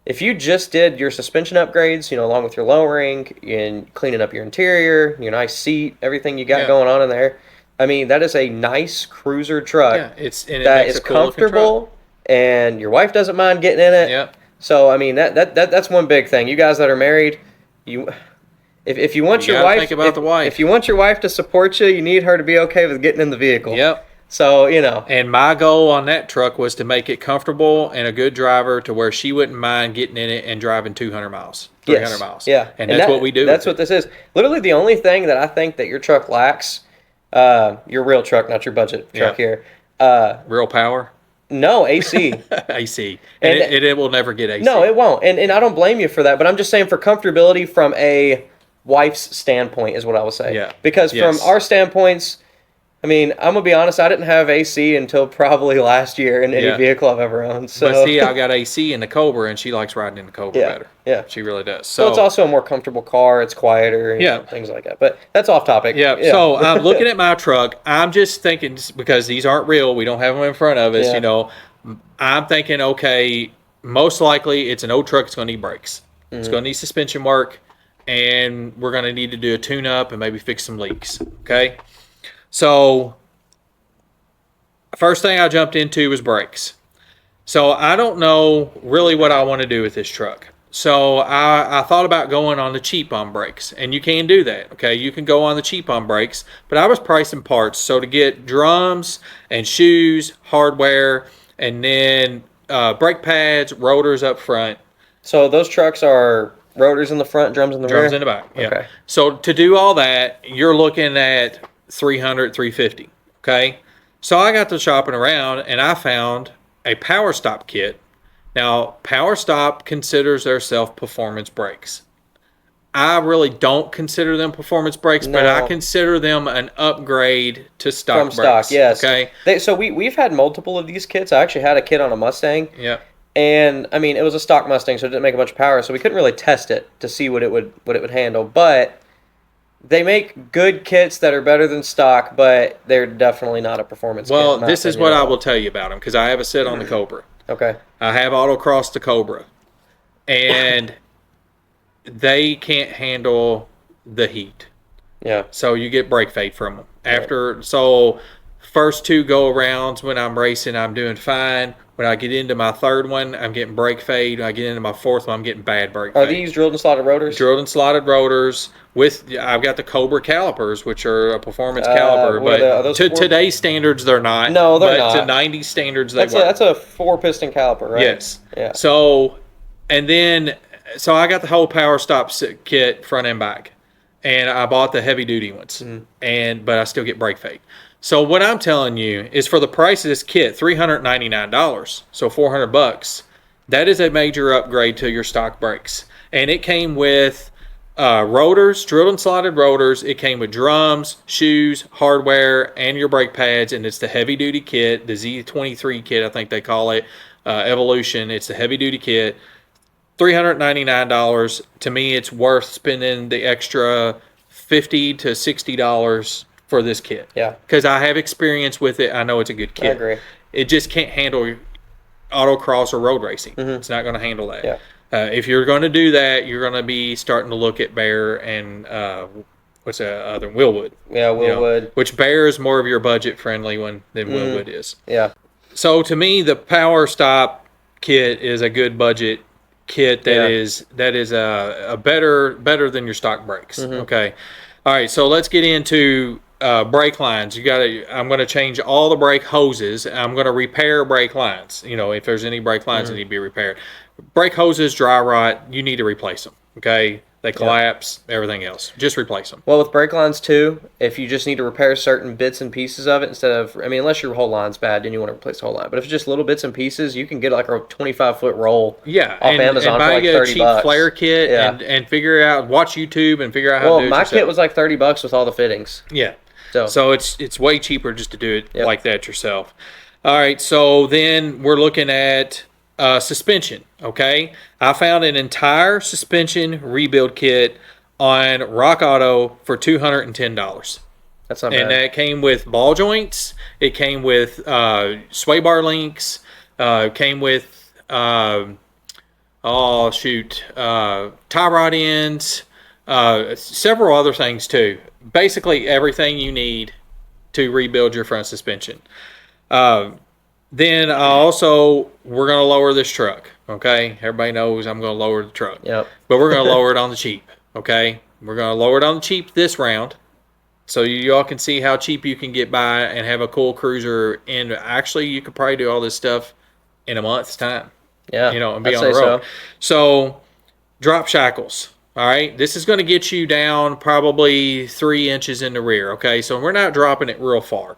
S3: If you just did your suspension upgrades, along with your lowering and cleaning up your interior, your nice seat, everything you got going on in there, I mean, that is a nice cruiser truck.
S2: Yeah, it
S3: that
S2: makes
S3: is
S2: a cool
S3: comfortable, and your wife doesn't mind getting in it.
S2: Yeah.
S3: So I mean, that's one big thing. You guys that are married, if you want your wife,
S2: think about the wife.
S3: If you want your wife to support you, you need her to be okay with getting in the vehicle.
S2: Yep.
S3: So,
S2: And my goal on that truck was to make it comfortable and a good driver to where she wouldn't mind getting in it and driving 200 miles, 300 miles.
S3: Yeah.
S2: And that's what we do.
S3: That's what this is. Literally the only thing that I think that your truck lacks, your real truck, not your budget truck here.
S2: Real power?
S3: No, AC.
S2: AC. And it will never get AC.
S3: No, it won't. And I don't blame you for that, but I'm just saying for comfortability from a wife's standpoint is what I would say.
S2: Yeah.
S3: Because from our standpoints, I mean, I'm going to be honest, I didn't have AC until probably last year in any vehicle I've ever owned. So.
S2: But see, I got AC in the Cobra, and she likes riding in the Cobra better.
S3: Yeah.
S2: She really does.
S3: So it's also a more comfortable car. It's quieter and things like that. But that's off topic.
S2: Yeah. So I'm looking at my truck. I'm just thinking, because these aren't real, we don't have them in front of us, I'm thinking, okay, most likely it's an old truck. It's going to need brakes. It's going to need suspension work, and we're going to need to do a tune-up and maybe fix some leaks. Okay. So, first thing I jumped into was brakes. So, I don't know really what I want to do with this truck. So, I thought about going on the cheap on brakes, and you can do that. Okay, you can go on the cheap on brakes, but I was pricing parts. So, to get drums and shoes, hardware, and then brake pads, rotors up front.
S3: So, those trucks are rotors in the front, drums in the rear?
S2: Drums in the back, yeah.
S3: Okay.
S2: So, to do all that, you're looking at $300, $350. Okay, so I got to shopping around and I found a Power Stop kit. Now, Power Stop considers themselves performance brakes. I really don't consider them performance brakes, but I consider them an upgrade to stock brakes. From stock,
S3: yes.
S2: Okay.
S3: So we've had multiple of these kits. I actually had a kit on a Mustang.
S2: Yeah.
S3: And I mean, it was a stock Mustang, so it didn't make a bunch of power, so we couldn't really test it to see what it would handle. But they make good kits that are better than stock, but they're definitely not a performance kit.
S2: Well, this is what I will tell you about them, because I have a sit on the Cobra.
S3: Okay.
S2: I have autocrossed the Cobra, and they can't handle the heat.
S3: Yeah.
S2: So you get brake fade from them. So first two go-arounds when I'm racing, I'm doing fine. When I get into my third one, I'm getting brake fade. When I get into my fourth one, I'm getting bad brake fade.
S3: Are these drilled and slotted rotors?
S2: Drilled and slotted rotors. I've got the Cobra calipers, which are a performance caliper. But to today's standards, they're not.
S3: No, they're not.
S2: But to 90 standards, they were.
S3: That's a 4-piston caliper, right?
S2: Yes.
S3: Yeah.
S2: So I got the whole Power Stop kit front and back, and I bought the heavy duty ones, but I still get brake fade. So what I'm telling you is, for the price of this kit, $399, so $400, that is a major upgrade to your stock brakes. And it came with rotors, drilled and slotted rotors. It came with drums, shoes, hardware, and your brake pads. And it's the heavy duty kit, the Z23 kit, I think they call it, Evolution. It's the heavy duty kit. $399. To me, it's worth spending the extra $50 to $60 for this kit.
S3: Yeah.
S2: Because I have experience with it. I know it's a good kit.
S3: I agree.
S2: it just can't handle autocross or road racing. It's not going to handle that.
S3: Yeah.
S2: If you're going to do that, you're going to be starting to look at Bear and what's that other Willwood?
S3: Yeah, Willwood.
S2: Which Bear is more of your budget friendly one than Willwood is.
S3: Yeah.
S2: So to me, the Power Stop kit is a good budget kit that is a better than your stock brakes. Okay. All right. So let's get into brake lines. I'm going to change all the brake hoses. I'm going to repair brake lines. If there's any brake lines that need to be repaired. Brake hoses dry rot. You need to replace them. Okay. They collapse, everything else. Just replace them.
S3: Well, with brake lines, too, if you just need to repair certain bits and pieces of it instead of, unless your whole line's bad, then you want to replace the whole line. But if it's just little bits and pieces, you can get like a 25-foot roll off Amazon
S2: buy
S3: for like $30.
S2: A cheap flare kit and figure out, watch YouTube and figure out how to do it
S3: my
S2: yourself.
S3: kit was like $30 with all the fittings.
S2: Yeah.
S3: So
S2: it's way cheaper just to do it like that yourself. All right, so then we're looking at suspension, okay? I found an entire suspension rebuild kit on Rock Auto for $210.
S3: That's not bad.
S2: And that came with ball joints. It came with sway bar links. Came with tie rod ends. Several other things too. Basically everything you need to rebuild your front suspension. Then we're going to lower this truck. Okay, everybody knows I'm going to lower the truck.
S3: Yep.
S2: But we're going to lower it on the cheap. Okay, we're going to lower it on the cheap this round, so you all can see how cheap you can get by and have a cool cruiser. And actually, you could probably do all this stuff in a month's time.
S3: Yeah,
S2: and be on the road. So drop shackles. All right, this is going to get you down probably 3 inches in the rear. Okay, so we're not dropping it real far.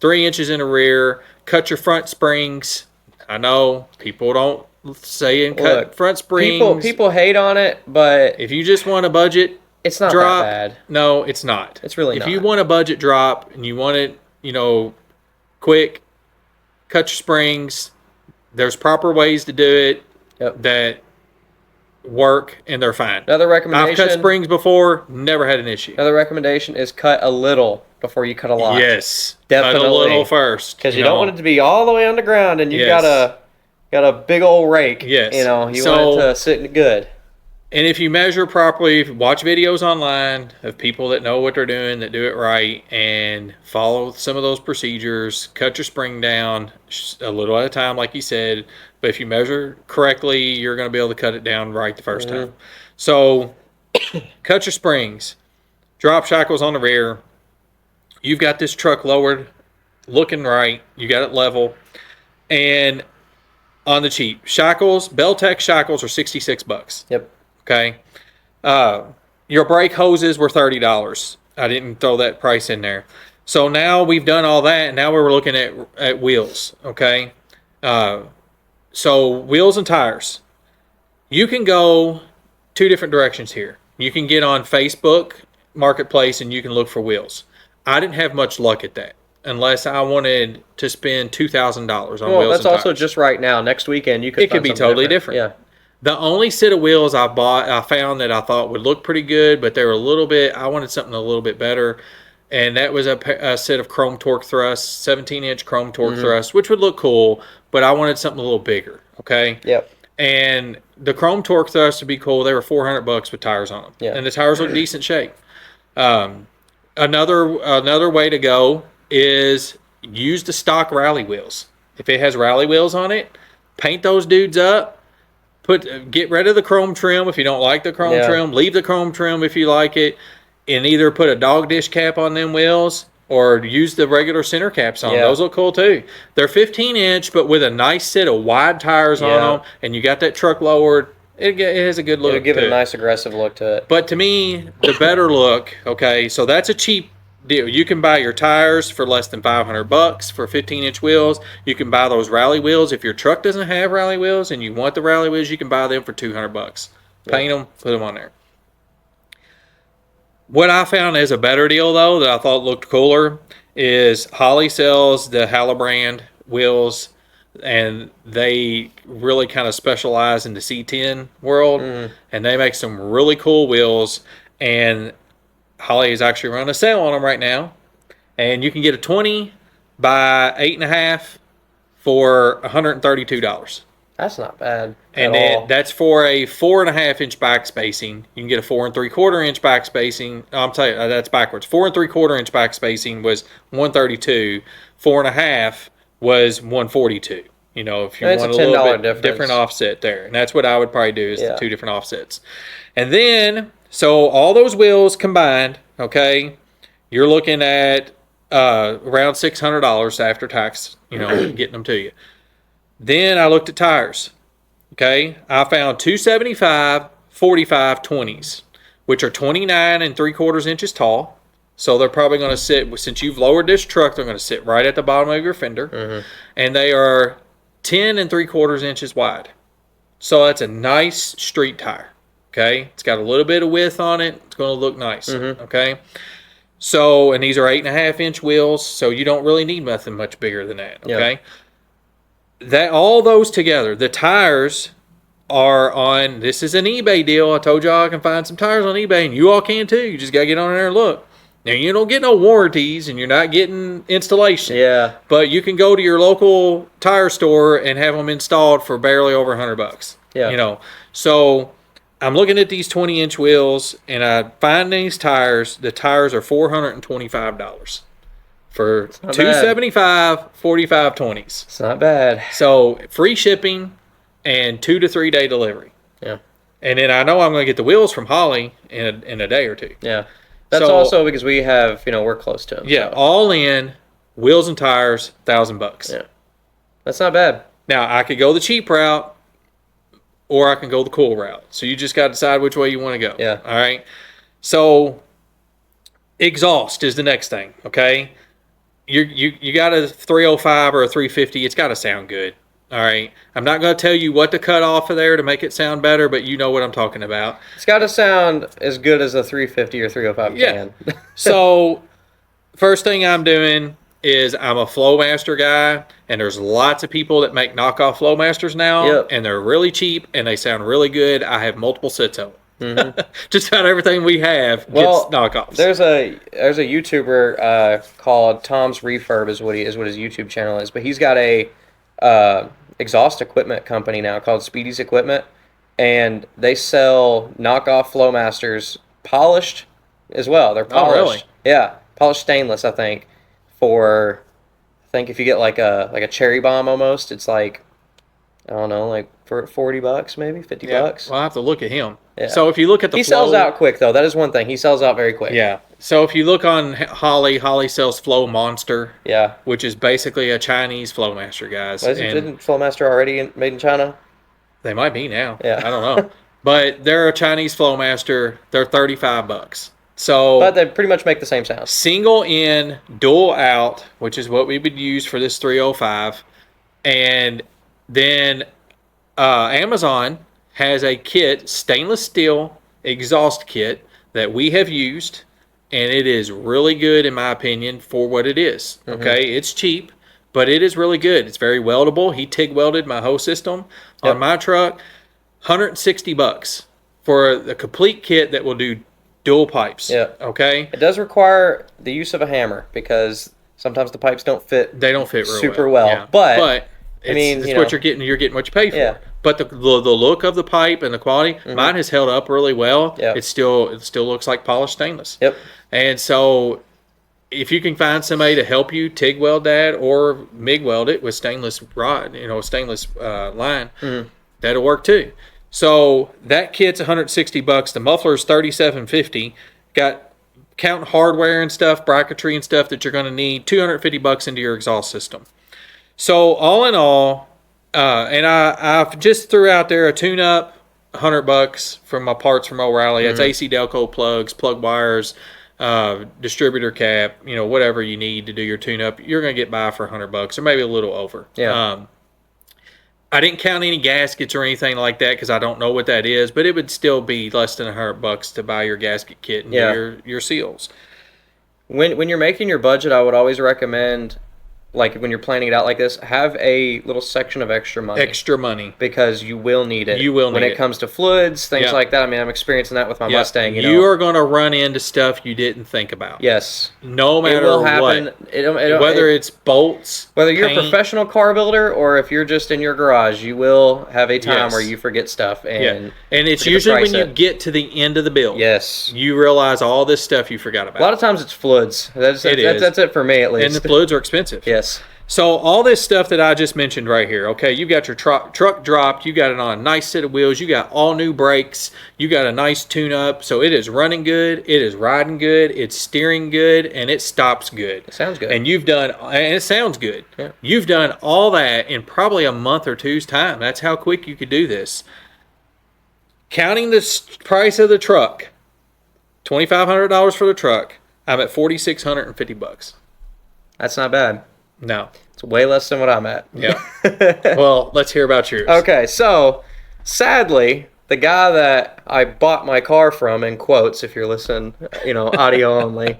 S2: 3 inches in the rear. Cut your front springs. I know people don't say and cut front springs.
S3: People hate on it, but
S2: if you just want a budget
S3: it's not
S2: drop,
S3: that bad.
S2: No, it's not.
S3: It's really not.
S2: If you want a budget drop and you want it, quick, cut your springs. There's proper ways to do it that work, and they're fine.
S3: Another recommendation.
S2: I've cut springs before, never had an issue.
S3: Another recommendation is cut a little before you cut a lot.
S2: Yes,
S3: definitely.
S2: Cut a little first,
S3: because you don't want it to be all the way underground, and you got a big old rake.
S2: Yes,
S3: you want it to sit good. And
S2: if you measure properly, watch videos online of people that know what they're doing, that do it right, and follow some of those procedures. Cut your spring down a little at a time, like you said. But if you measure correctly, you're going to be able to cut it down right the first time. So, cut your springs. Drop shackles on the rear. You've got this truck lowered, looking right. You got it level. And on the cheap, shackles, Beltec shackles are $66.
S3: Yep.
S2: Okay. Your brake hoses were $30. I didn't throw that price in there. So now we've done all that, and now we're looking at wheels. Okay. So wheels and tires. You can go two different directions here. You can get on Facebook Marketplace and you can look for wheels. I didn't have much luck at that unless I wanted to spend $2,000 on wheels and tires.
S3: Well, that's also just right now. Next weekend, you could.
S2: It could be totally different.
S3: Yeah.
S2: The only set of wheels I found that I thought would look pretty good, but they were I wanted something a little bit better. And that was a set of chrome torque thrusts, 17-inch chrome torque thrusts, which would look cool, but I wanted something a little bigger, okay?
S3: Yep.
S2: And the chrome torque thrusts would be cool. They were $400 with tires on them.
S3: Yeah.
S2: And the tires look decent shape. Another way to go is use the stock rally wheels. If it has rally wheels on it, paint those dudes up. Get rid of the chrome trim if you don't like the chrome trim. Leave the chrome trim if you like it. And either put a dog dish cap on them wheels or use the regular center caps on them. Those look cool too. They're 15-inch, but with a nice set of wide tires on them, and you got that truck lowered, it has a good look.
S3: It'll give it a nice aggressive look to it.
S2: But to me, the better look, okay, so that's a cheap deal. You can buy your tires for less than $500 for 15-inch wheels. You can buy those rally wheels. If your truck doesn't have rally wheels and you want the rally wheels, you can buy them for $200. Paint them, put them on there. What I found as a better deal, though, that I thought looked cooler, is Holley sells the Halabrand wheels, and they really kind of specialize in the C10 world, and they make some really cool wheels, and Holley is actually running a sale on them right now, and you can get a 20 by 8.5 for $132.
S3: That's not bad.
S2: And then that's for a 4.5 inch back spacing. You can get a 4 3/4 inch back spacing. I'm telling you, that's backwards. 4 3/4 inch back spacing was 132. 4.5 was 142. You know, if you want a little bit different offset there, and that's what I would probably do is the 2 different offsets. And then, so all those wheels combined, okay, you're looking at around $600 after tax. You know, getting them to you. Then I looked at tires. Okay, I found 275 45 20s, which are 29 3/4 inches tall. So they're probably going to sit, since you've lowered this truck, they're going to sit right at the bottom of your fender. And they are 10 3/4 inches wide. So that's a nice street tire. Okay, it's got a little bit of width on it. It's going to look nice. Okay, so, and these are 8.5 inch wheels, so you don't really need nothing much bigger than that. Okay. That all those together, the tires are on. This is an eBay deal. I told y'all I can find some tires on eBay, and you all can too. You just gotta get on there and look. Now you don't get no warranties, and you're not getting installation.
S3: Yeah.
S2: But you can go to your local tire store and have them installed for barely over $100.
S3: Yeah.
S2: You know. So I'm looking at these 20-inch wheels, and I find these tires. The tires are $425. For 275 45 20s.
S3: It's not bad.
S2: So free shipping and 2 to 3 day delivery.
S3: Yeah.
S2: And then I know I'm going to get the wheels from Holly in a day or two.
S3: Yeah. That's also because we have, we're close to them.
S2: Yeah. So. All in, wheels and tires, $1,000.
S3: Yeah. That's not bad.
S2: Now I could go the cheap route, or I can go the cool route. So you just got to decide which way you want to go.
S3: Yeah.
S2: All right. So exhaust is the next thing. Okay. You got a 305 or a 350. It's got to sound good. All right. I'm not going to tell you what to cut off of there to make it sound better, but you know what I'm talking about.
S3: It's got to sound as good as a 350 or 305 can.
S2: So first thing I'm doing is I'm a Flowmaster guy, and there's lots of people that make knockoff Flowmasters now, and they're really cheap, and they sound really good. I have multiple sets of them. Just about everything we have gets knockoffs.
S3: There's a YouTuber called Tom's Refurb is what his YouTube channel is, but he's got a exhaust equipment company now called Speedy's Equipment, and they sell knockoff Flowmasters polished as well. They're polished.
S2: Oh, really?
S3: Yeah, polished stainless. I think if you get like a cherry bomb almost, it's like, I don't know, like for $40 maybe $50.
S2: Well, I'll have to look at him.
S3: Yeah.
S2: So if you look at the
S3: he sells out quick though. That is one thing. He sells out very quick.
S2: Yeah. So if you look on Holly sells Flow Monster.
S3: Yeah.
S2: Which is basically a Chinese Flowmaster, guys.
S3: Isn't Flowmaster already made in China?
S2: They might be now.
S3: Yeah.
S2: I don't know. But they're a Chinese Flowmaster. They're $35. So,
S3: but they pretty much make the same sound.
S2: Single in, dual out, which is what we would use for this 305, and then Amazon has a kit, stainless steel exhaust kit that we have used, and it is really good in my opinion for what it is. Okay, it's cheap, but it is really good. It's very weldable. He TIG welded my whole system on my truck. $160 for the complete kit that will do dual pipes. Yeah. Okay.
S3: It does require the use of a hammer because sometimes the pipes don't fit.
S2: They don't fit
S3: super well.
S2: Yeah.
S3: But
S2: I mean, it's what you're getting. You're getting what you pay for. Yeah. But the look of the pipe and the quality, mine has held up really well. Yeah. It still looks like polished stainless.
S3: Yep.
S2: And so, if you can find somebody to help you TIG weld that or MIG weld it with stainless rod, stainless line, that'll work too. So that kit's $160. The muffler's $37.50. Got counting hardware and stuff, bracketry and stuff that you're going to need. $250 into your exhaust system. So all in all, and I've just threw out there a tune-up, $100 from my parts from O'Reilly. That's AC Delco plugs, plug wires, distributor cap, whatever you need to do your tune-up. You're going to get by for $100 or maybe a little over.
S3: Yeah.
S2: I didn't count any gaskets or anything like that because I don't know what that is, but it would still be less than $100 to buy your gasket kit and your seals.
S3: When you're making your budget, I would always recommend like when you're planning it out like this, have a little section of extra money. Because you will need it.
S2: You will need
S3: when it comes to fluids, things like that. I mean, I'm experiencing that with my Mustang.
S2: You are going to run into stuff you didn't think about.
S3: Yes.
S2: No matter
S3: it will happen.
S2: what. Whether it's bolts,
S3: whether you're
S2: paint,
S3: a professional car builder or if you're just in your garage, you will have a time where you forget stuff. And
S2: it's usually when you get to the end of the build.
S3: Yes.
S2: You realize all this stuff you forgot about.
S3: A lot of times it's fluids. That's it for me, at least.
S2: And the fluids are expensive.
S3: Yes.
S2: So all this stuff that I just mentioned right here, okay, you got your truck dropped, you got it on a nice set of wheels, you got all new brakes, you got a nice tune-up, so it is running good, it is riding good, it's steering good, and it stops good.
S3: It sounds good.
S2: And it sounds good.
S3: Yeah.
S2: You've done all that in probably a month or two's time. That's how quick you could do this. Counting the price of the truck, $2,500 for the truck, I'm at $4,650.
S3: That's not bad.
S2: No.
S3: It's way less than what I'm at.
S2: Yeah. Well, let's hear about yours.
S3: Okay, so sadly, the guy that I bought my car from, in quotes, if you're listening, audio only,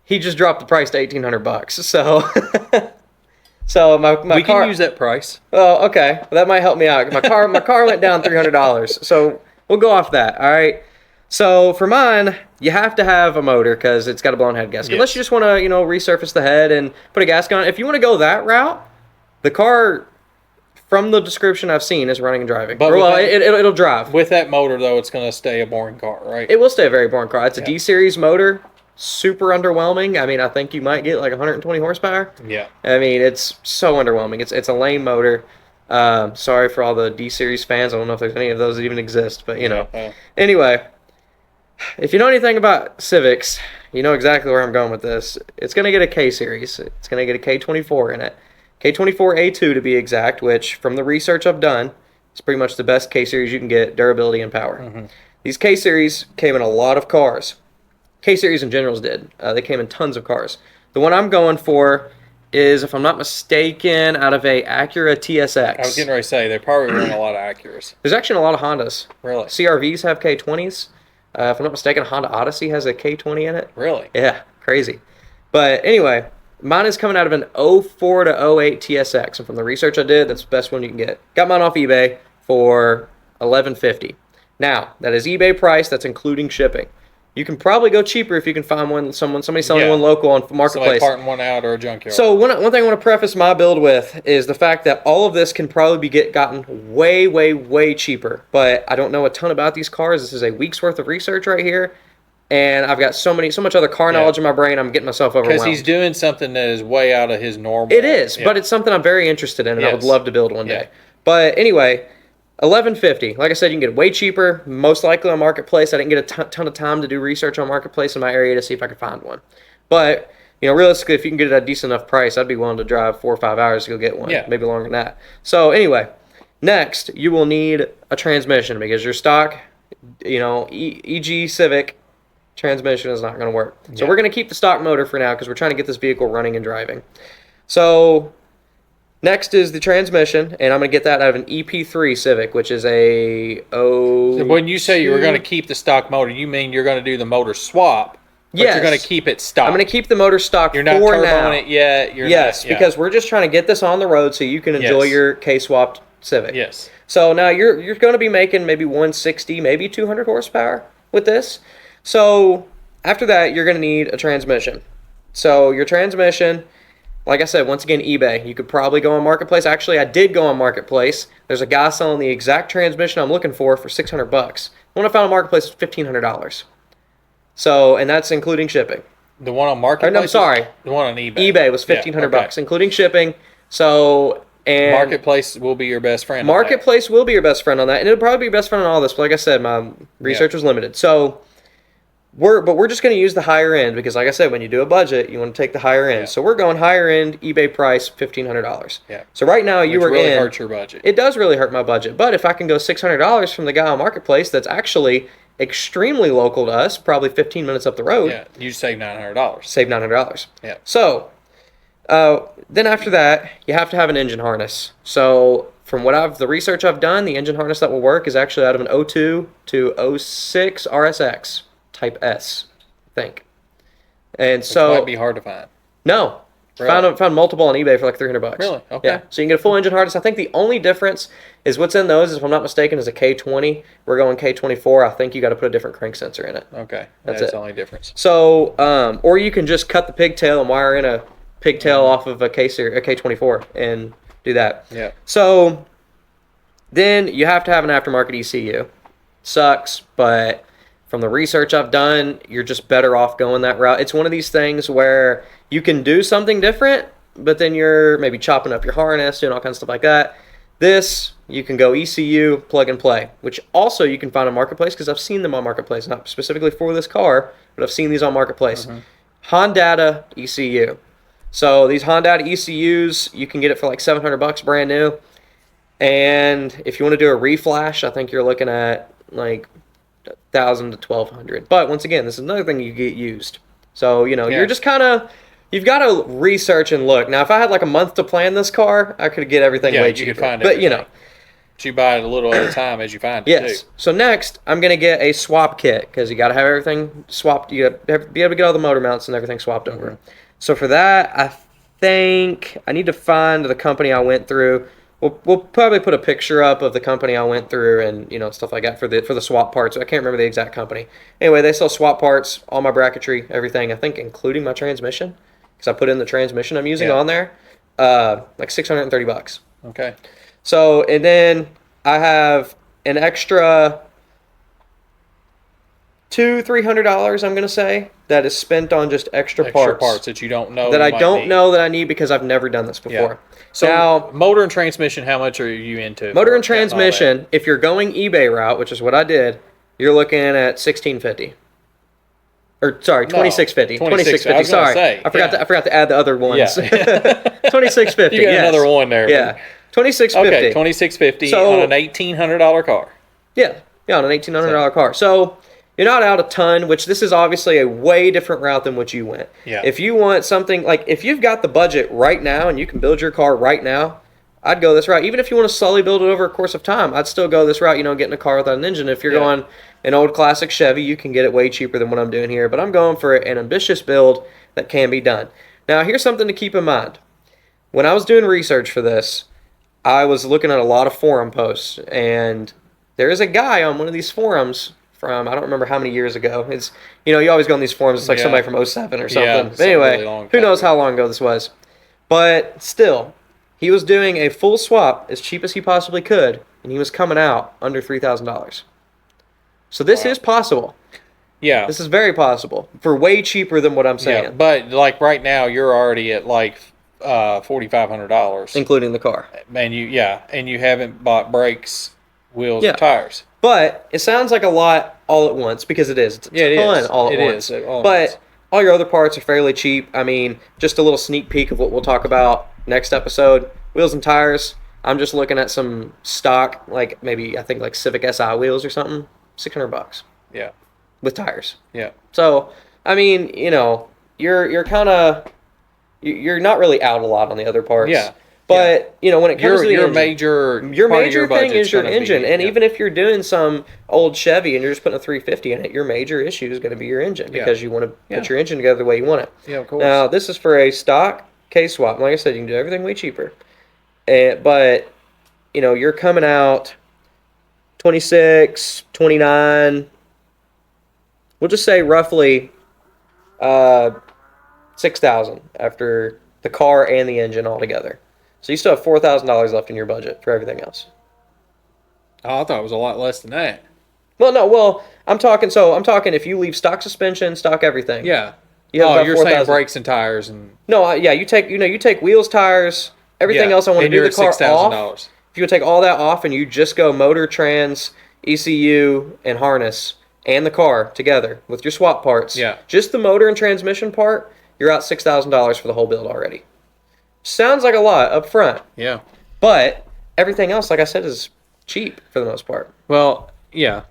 S3: he just dropped the price to $1,800. So my
S2: we
S3: car.
S2: can use that price.
S3: Oh, okay. Well, that might help me out. My car went down $300. So we'll go off that. All right. So for mine, you have to have a motor because it's got a blown head gasket.
S2: Yes.
S3: Unless you just want to, resurface the head and put a gasket on it. If you want to go that route, the car, from the description I've seen, is running and driving.
S2: But
S3: it'll drive.
S2: With that motor, though, it's going to stay a boring car, right?
S3: It will stay a very boring car. It's a D-Series motor. Super underwhelming. I mean, I think you might get like 120 horsepower.
S2: Yeah.
S3: I mean, it's so underwhelming. It's a lame motor. Sorry for all the D-Series fans. I don't know if there's any of those that even exist, but Anyway, if you know anything about Civics, you know exactly where I'm going with this. It's going to get a K-Series. It's going to get a K24 in it. K24A2 to be exact, which from the research I've done, is pretty much the best K-Series you can get, durability and power. Mm-hmm. These K-Series came in a lot of cars. K-Series in general did. They came in tons of cars. The one I'm going for is, if I'm not mistaken, out of a Acura TSX.
S2: I was getting ready to say, they probably run a lot of Acuras.
S3: There's actually a lot of Hondas.
S2: Really?
S3: CRVs have K20s. If I'm not mistaken, Honda Odyssey has a K20 in it.
S2: Really?
S3: Yeah, crazy. But anyway, mine is coming out of an 04 to 08 TSX. And from the research I did, that's the best one you can get. Got mine off eBay for $1,150. Now, that is eBay price. That's including shipping. You can probably go cheaper if you can find somebody selling one local on Marketplace.
S2: Somebody parting one out or a junkyard.
S3: So one thing I want to preface my build with is the fact that all of this can probably be gotten way, way, way cheaper. But I don't know a ton about these cars. This is a week's worth of research right here. And I've got so much other car knowledge in my brain, I'm getting myself overwhelmed.
S2: Because he's doing something that is way out of his normal.
S3: It is, but it's something I'm very interested in, and I would love to build one day. But anyway, $1,150. Like I said, you can get it way cheaper, most likely on Marketplace. I didn't get a ton of time to do research on Marketplace in my area to see if I could find one. But, realistically, if you can get it at a decent enough price, I'd be willing to drive 4 or 5 hours to go get one. Yeah. Maybe longer than that. So, anyway, next, you will need a transmission because your stock, EG Civic transmission is not going to work. Yeah. So, we're going to keep the stock motor for now because we're trying to get this vehicle running and driving. So, next is the transmission, and I'm going to get that out of an EP3 Civic, which is a
S2: So when you say you were going to keep the stock motor, you mean you're going to do the motor swap, but you're going to keep it stock.
S3: I'm going to keep the motor stock for now. You're not turboing
S2: it yet.
S3: Because we're just trying to get this on the road so you can enjoy your K-swapped Civic.
S2: Yes.
S3: So now you're going to be making maybe 160, maybe 200 horsepower with this. So after that, you're going to need a transmission. So your transmission, like I said, once again, eBay. You could probably go on Marketplace. Actually, I did go on Marketplace. There's a guy selling the exact transmission I'm looking for $600. The one I found on Marketplace was $1,500. So, and that's including shipping.
S2: The one on Marketplace?
S3: No, sorry.
S2: The one on eBay.
S3: eBay was $1,500, including shipping. So, and
S2: Marketplace will be your best friend.
S3: Marketplace will be your best friend on that, and it'll probably be your best friend on all this. But like I said, my research was limited. So, we're just going to use the higher end because, like I said, when you do a budget, you want to take the higher end. Yeah. So we're going higher end, eBay price, $1,500. Yeah. So right now you were
S2: really hurts your budget.
S3: It does really hurt my budget. But if I can go $600 from the guy on Marketplace, that's actually extremely local to us, probably 15 minutes up the road.
S2: Yeah. You save $900.
S3: Save $900.
S2: Yeah.
S3: So then after that, you have to have an engine harness. So from the research I've done, the engine harness that will work is actually out of an 02 to 06 RSX. Type S, I think. And so
S2: it might be hard to find.
S3: No,
S2: Really?
S3: Found multiple on eBay for like $300.
S2: Really? Okay.
S3: Yeah. So you can get a full engine harness. I think the only difference is what's in those, if I'm not mistaken, is a K20. We're going K24. I think you got to put a different crank sensor in it.
S2: Okay.
S3: That's
S2: That's
S3: it.
S2: the only difference.
S3: So, or you can just cut the pigtail and wire in a pigtail off of a K24 and do that.
S2: Yeah.
S3: So then you have to have an aftermarket ECU. Sucks, but from the research I've done, you're just better off going that route. It's one of these things where you can do something different, but then you're maybe chopping up your harness, doing all kinds of stuff like that. This, you can go ECU, plug and play, which also you can find on Marketplace because I've seen them on Marketplace, not specifically for this car, but I've seen these on Marketplace. Hondata ECU. So these Hondata ECUs, you can get it for like $700 brand new. And if you want to do a reflash, I think you're looking at like $1,000 to $1,200. But once again, this is another thing you get used. So, you're just kind of, you've got to research and look. Now, if I had like a month to plan this car, I could get everything way cheaper.
S2: You could find
S3: but,
S2: everything. But you buy it a little at a time as you find it,
S3: yes.
S2: too.
S3: So next, I'm going to get a swap kit because you got to have everything swapped. You got to be able to get all the motor mounts and everything swapped over. So for that, I think I need to find the company I went through. We'll probably put a picture up of the company I went through and stuff like that for the swap parts. I can't remember the exact company. Anyway, they sell swap parts, all my bracketry, everything. I think including my transmission because I put in the transmission I'm using on there. Like $630.
S2: Okay.
S3: So and then I have an extra $200-$300 I'm gonna say that is spent on just extra parts
S2: that you don't know
S3: that I don't know that I need because I've never done this before.
S2: Yeah. So
S3: now,
S2: motor and transmission, how much are you into?
S3: Motor and transmission, if you're going eBay route, which is what I did, you're looking at $1,650. Or sorry, $2,650. $2,650. Sorry, I forgot to add the other ones.
S2: Yeah.
S3: $2,650.
S2: You got another one there.
S3: Yeah, $2,650.
S2: Okay, $2,650 on an $1,800 car.
S3: Yeah, on an $1,800 car. So you're not out a ton, which this is obviously a way different route than what you went.
S2: Yeah.
S3: If you want something, like if you've got the budget right now and you can build your car right now, I'd go this route. Even if you want to slowly build it over a course of time, I'd still go this route, getting a car without an engine. If you're going an old classic Chevy, you can get it way cheaper than what I'm doing here. But I'm going for an ambitious build that can be done. Now, here's something to keep in mind. When I was doing research for this, I was looking at a lot of forum posts. And there is a guy on one of these forums from, I don't remember how many years ago. It's, you always go on these forums. It's like somebody from 07 or something.
S2: Yeah,
S3: but anyway,
S2: really
S3: who knows how long ago this was. But still, he was doing a full swap as cheap as he possibly could, and he was coming out under $3,000. So this is possible.
S2: Yeah.
S3: This is very possible for way cheaper than what I'm saying.
S2: Yeah, but like right now, you're already at like $4,500,
S3: including the car.
S2: And you haven't bought brakes, wheels, and tires.
S3: But it sounds like a lot all at once because it is. It's a ton all at once. But all your other parts are fairly cheap. I mean, just a little sneak peek of what we'll talk about next episode. Wheels and tires. I'm just looking at some stock, like maybe I think like Civic Si wheels or something. $600.
S2: Yeah.
S3: With tires.
S2: Yeah.
S3: So I mean, you're kind of you're not really out a lot on the other parts.
S2: Yeah.
S3: But when it comes to the
S2: your
S3: engine,
S2: major
S3: thing is your engine, and
S2: yeah.
S3: even if you're doing some old Chevy and you're just putting a 350 in it, your major issue is going to be your engine because you want to put your engine together the way you want it.
S2: Yeah, of course.
S3: Now this is for a stock K-swap. Like I said, you can do everything way cheaper, but you're coming out 26, 29. We'll just say roughly $6,000 after the car and the engine all together. So you still have $4,000 left in your budget for everything else.
S2: Oh, I thought it was a lot less than that.
S3: Well, no. Well, I'm talking if you leave stock suspension, stock everything.
S2: Yeah.
S3: You're
S2: saying brakes and tires and.
S3: No, you take wheels, tires, everything else. I want to do the car off. If you take all that off and you just go motor, trans, ECU, and harness and the car together with your swap parts.
S2: Yeah.
S3: Just the motor and transmission part, you're out $6,000 for the whole build already. Sounds like a lot up front.
S2: Yeah.
S3: But everything else, like I said, is cheap for the most part.
S2: Well, yeah.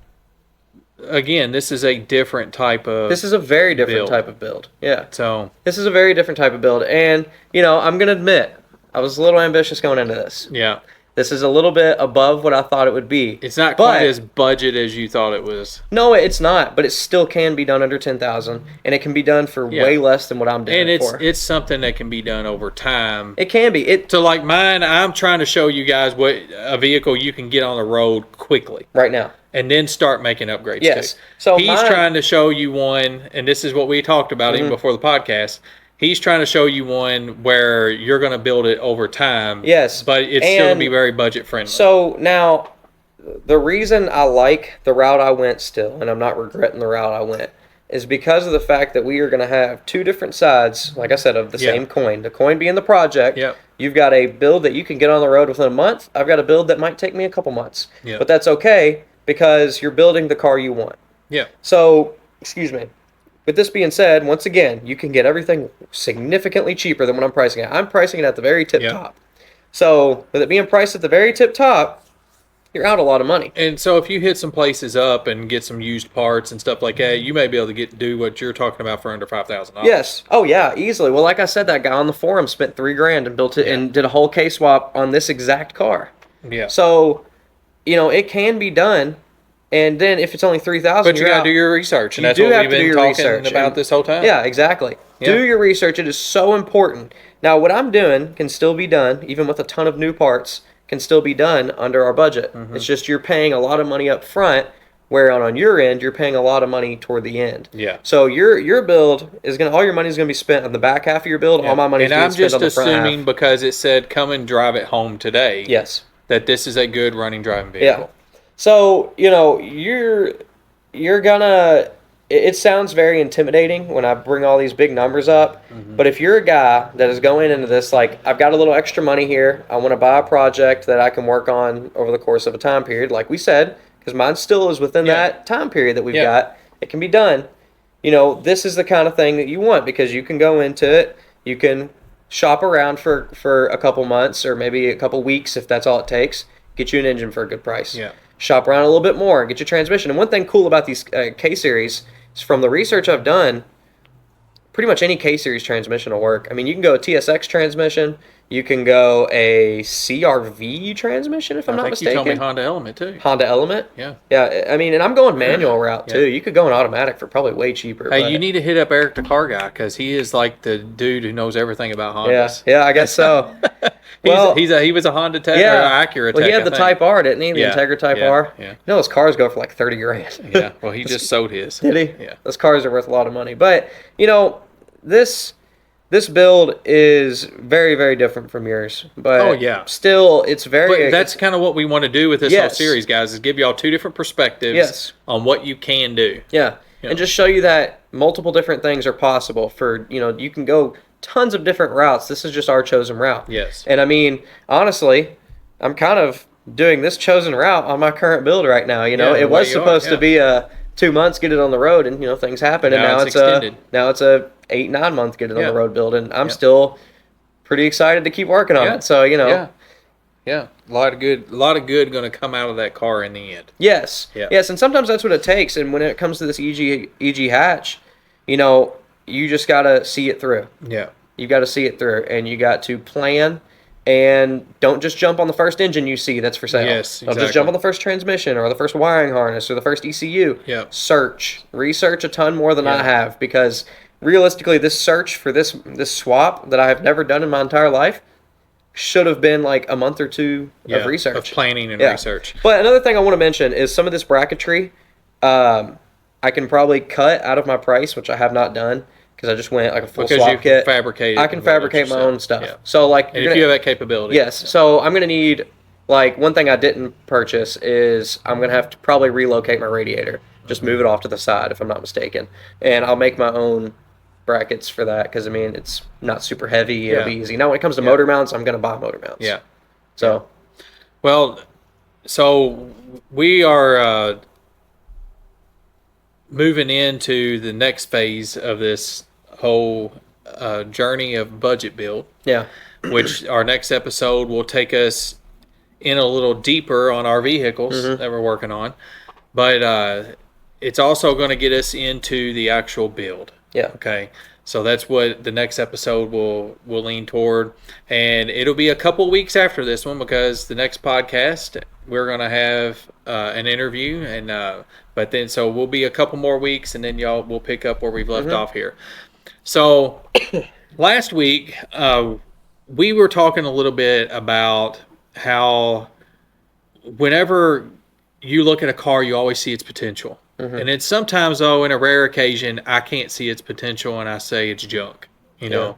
S2: Again, this is a different type of
S3: This is a very different type of build. Yeah.
S2: So
S3: this is a very different type of build. And, I'm going to admit, I was a little ambitious going into this.
S2: Yeah.
S3: This is a little bit above what I thought it would be.
S2: It's not quite as budget as you thought it was.
S3: No, it's not, but it still can be done under 10,000, and it can be done for way less than what I'm doing it for.
S2: And it's something that can be done over time.
S3: It can be.
S2: So like mine, I'm trying to show you guys what a vehicle you can get on the road quickly.
S3: Right now.
S2: And then start making upgrades
S3: yes.
S2: too.
S3: So
S2: he's trying to show you one, and this is what we talked about even before the podcast. He's trying to show you one where you're going to build it over time.
S3: Yes.
S2: But it's still going to be very budget friendly.
S3: So now, the reason I like the route I went still, and I'm not regretting the route I went, is because of the fact that we are going to have two different sides, like I said, of the same coin. The coin being the project.
S2: Yep.
S3: You've got a build that you can get on the road within a month. I've got a build that might take me a couple months.
S2: Yep.
S3: But that's okay because you're building the car you want.
S2: Yeah.
S3: So, excuse me. With this being said, once again, you can get everything significantly cheaper than what I'm pricing it. I'm pricing it at the very tip top. So, with it being priced at the very tip top, you're out a lot of money.
S2: And so if you hit some places up and get some used parts and stuff like that, you may be able to do what you're talking about for under $5,000.
S3: Yes. Oh, yeah, easily. Well, like I said, that guy on the forum spent $3,000 and built it and did a whole K-swap on this exact car.
S2: Yeah.
S3: So, it can be done. And then if it's only $3,000,
S2: but you got to do your research, and that's what we've been talking about this whole time.
S3: Yeah, exactly.
S2: Yeah.
S3: Do your research. It is so important. Now, what I'm doing can still be done, even with a ton of new parts, can still be done under our budget. It's just you're paying a lot of money up front, where on your end, you're paying a lot of money toward the end.
S2: Yeah.
S3: So your build is all your money is going to be spent on the back half of your build. Yeah. All my money is going to be spent on the front half.
S2: And I'm just assuming because it said come and drive it home today.
S3: Yes.
S2: That this is a good running driving vehicle.
S3: Yeah. So, you're gonna, it sounds very intimidating when I bring all these big numbers up, but if you're a guy that is going into this, like, I've got a little extra money here, I want to buy a project that I can work on over the course of a time period, like we said, because mine still is within that time period that we've got, it can be done. This is the kind of thing that you want, because you can go into it, you can shop around for a couple months, or maybe a couple weeks if that's all it takes, get you an engine for a good price.
S2: Yeah.
S3: Shop around a little bit more, get your transmission. And one thing cool about these K-Series is from the research I've done, pretty much any K-Series transmission will work. I mean, you can go a TSX transmission. You can go a CRV transmission, if I'm not mistaken.
S2: You told me Honda Element, too.
S3: Honda Element?
S2: Yeah.
S3: Yeah, I mean, and I'm going manual route, too. You could go an automatic for probably way cheaper.
S2: Hey, you need to hit up Eric the car guy, because he is like the dude who knows everything about Hondas.
S3: Yeah, I guess so.
S2: He was a Honda Tech or Acura Tech.
S3: Well, he had the Type R, didn't he? The Integra Type R.
S2: Yeah.
S3: Those cars go for like $30,000.
S2: Yeah. Well, he just sold his.
S3: Did he?
S2: Yeah.
S3: Those cars are worth a lot of money. But this build is very, very different from yours. But still, it's very.
S2: But that's kind of what we want to do with this whole series, guys. Is give y'all two different perspectives on what you can do.
S3: Yeah. And just show you that multiple different things are possible. You can go tons of different routes. This is just our chosen route.
S2: Yes.
S3: And I mean, honestly, I'm kind of doing this chosen route on my current build right now. It was supposed to be a 2 months, get it on the road, and things happen, and now it's extended. Now it's a 8-9 month get it on the road build, and I'm still pretty excited to keep working on it. So yeah,
S2: a lot of good going to come out of that car in the end.
S3: Yes, and sometimes that's what it takes. And when it comes to this EG hatch, you just gotta see it through.
S2: Yeah,
S3: you got to see it through, and you got to plan. And don't just jump on the first engine you see that's for sale.
S2: Yes, exactly.
S3: Don't just jump on the first transmission or the first wiring harness or the first ECU.
S2: Yeah.
S3: Research a ton more than I have, because realistically, this search for this swap that I have never done in my entire life should have been like a month or two of research.
S2: Of planning and research.
S3: But another thing I want to mention is some of this bracketry I can probably cut out of my price, which I have not done. Because I just went like a full swap kit. I can fabricate my own stuff. Yeah. So
S2: if you have that capability.
S3: Yes. So I'm gonna need, like, one thing I didn't purchase is I'm gonna have to probably relocate my radiator. Just move it off to the side, if I'm not mistaken, and I'll make my own brackets for that. Because I mean, it's not super heavy. It'll be easy. Now, when it comes to motor mounts, I'm gonna buy motor mounts.
S2: Yeah.
S3: So.
S2: Well, so we are moving into the next phase of this whole journey of budget build.
S3: Yeah.
S2: Which our next episode will take us in a little deeper on our vehicles that we're working on. But it's also going to get us into the actual build.
S3: Yeah.
S2: Okay. So that's what the next episode will lean toward, and it'll be a couple weeks after this one because the next podcast we're gonna have an interview, and but then so we'll be a couple more weeks, and then we'll pick up where we've left off here. So last week we were talking a little bit about how whenever you look at a car, you always see its potential. And it's sometimes, though, in a rare occasion, I can't see its potential and I say it's junk, you know.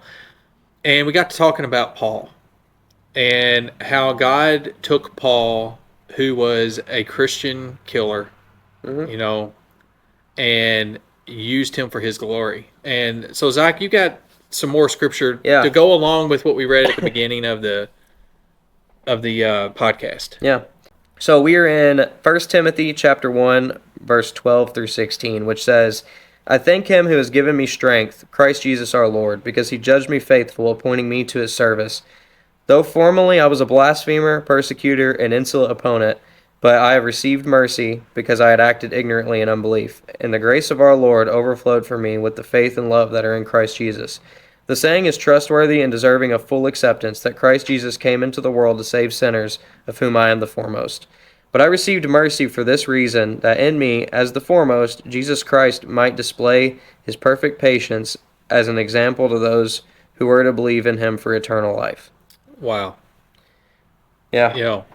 S2: And we got to talking about Paul and how God took Paul, who was a Christian killer, you know, and used him for his glory. And so, Zach, you got some more scripture to go along with what we read at the beginning of the podcast.
S3: Yeah. So we are in 1 Timothy chapter 1, verse 12 through 16, which says, I thank him who has given me strength, Christ Jesus our Lord, because he judged me faithful, appointing me to his service. Though formerly I was a blasphemer, persecutor, and insolent opponent, but I have received mercy because I had acted ignorantly in unbelief. And the grace of our Lord overflowed for me with the faith and love that are in Christ Jesus. The saying is trustworthy and deserving of full acceptance, that Christ Jesus came into the world to save sinners, of whom I am the foremost. But I received mercy for this reason, that in me, as the foremost, Jesus Christ might display his perfect patience as an example to those who are to believe in him for eternal life.
S2: Wow.
S3: Yeah.
S2: You know,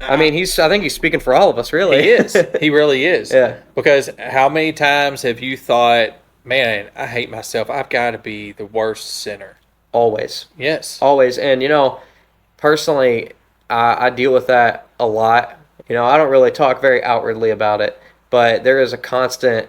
S3: I mean, I think he's speaking for all of us, really.
S2: He is. He really is.
S3: Yeah.
S2: Because how many times have you thought, man, I hate myself. I've got to be the worst sinner.
S3: Always.
S2: Yes.
S3: Always. And, you know, personally, I deal with that a lot. You know, I don't really talk very outwardly about it, but there is a constant,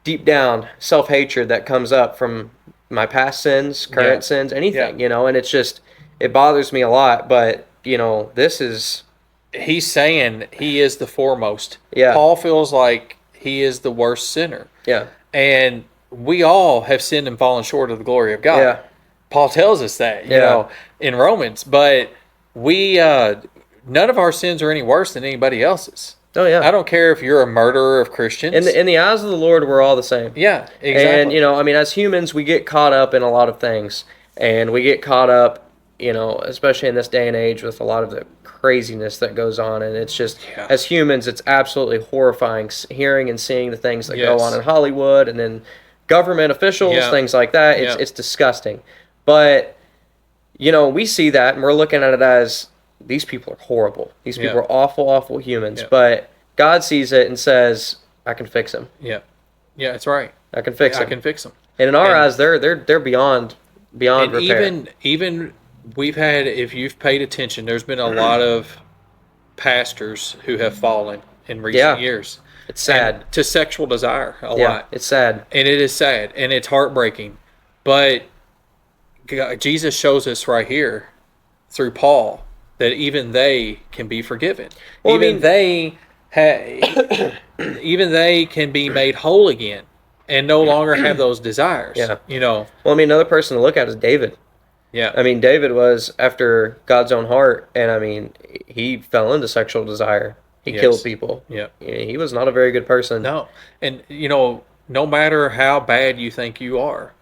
S3: deep down self-hatred that comes up from my past sins, current sins, anything, you know, and it's just, it bothers me a lot, but, you know, this is...
S2: He's saying he is the foremost.
S3: Yeah.
S2: Paul feels like he is the worst sinner.
S3: Yeah.
S2: And we all have sinned and fallen short of the glory of God.
S3: Yeah.
S2: Paul tells us that, you know, in Romans. But we, none of our sins are any worse than anybody else's.
S3: Oh, yeah.
S2: I don't care if you're a murderer of Christians.
S3: In the eyes of the Lord, we're all the same.
S2: Yeah, exactly.
S3: And, you know, I mean, as humans, we get caught up in a lot of things. And we get caught up, you know, especially in this day and age with a lot of the craziness that goes on. And it's just, as humans, it's absolutely horrifying hearing and seeing the things that go on in Hollywood and then government officials, things like that. It's disgusting. But, you know, we see that and we're looking at it as, these people are horrible. These people are awful, awful humans. But God sees it and says, I can fix them.
S2: Yeah. Yeah, that's right.
S3: I can fix them.
S2: I can fix them.
S3: And in our eyes, they're beyond repair.
S2: Even we've had, if you've paid attention, there's been a lot of pastors who have fallen in recent years.
S3: It's sad.
S2: And to sexual desire a lot.
S3: It's sad.
S2: And it is sad. And it's heartbreaking. But God, Jesus shows us right here through Paul that even they can be forgiven. Well, even they can be made whole again and no longer have those desires. Yeah. You know.
S3: Well, I mean, another person to look at is David.
S2: Yeah.
S3: I mean, David was after God's own heart, and I mean, he fell into sexual desire. He killed people. Yeah. He was not a very good person.
S2: No. And, you know, no matter how bad you think you are,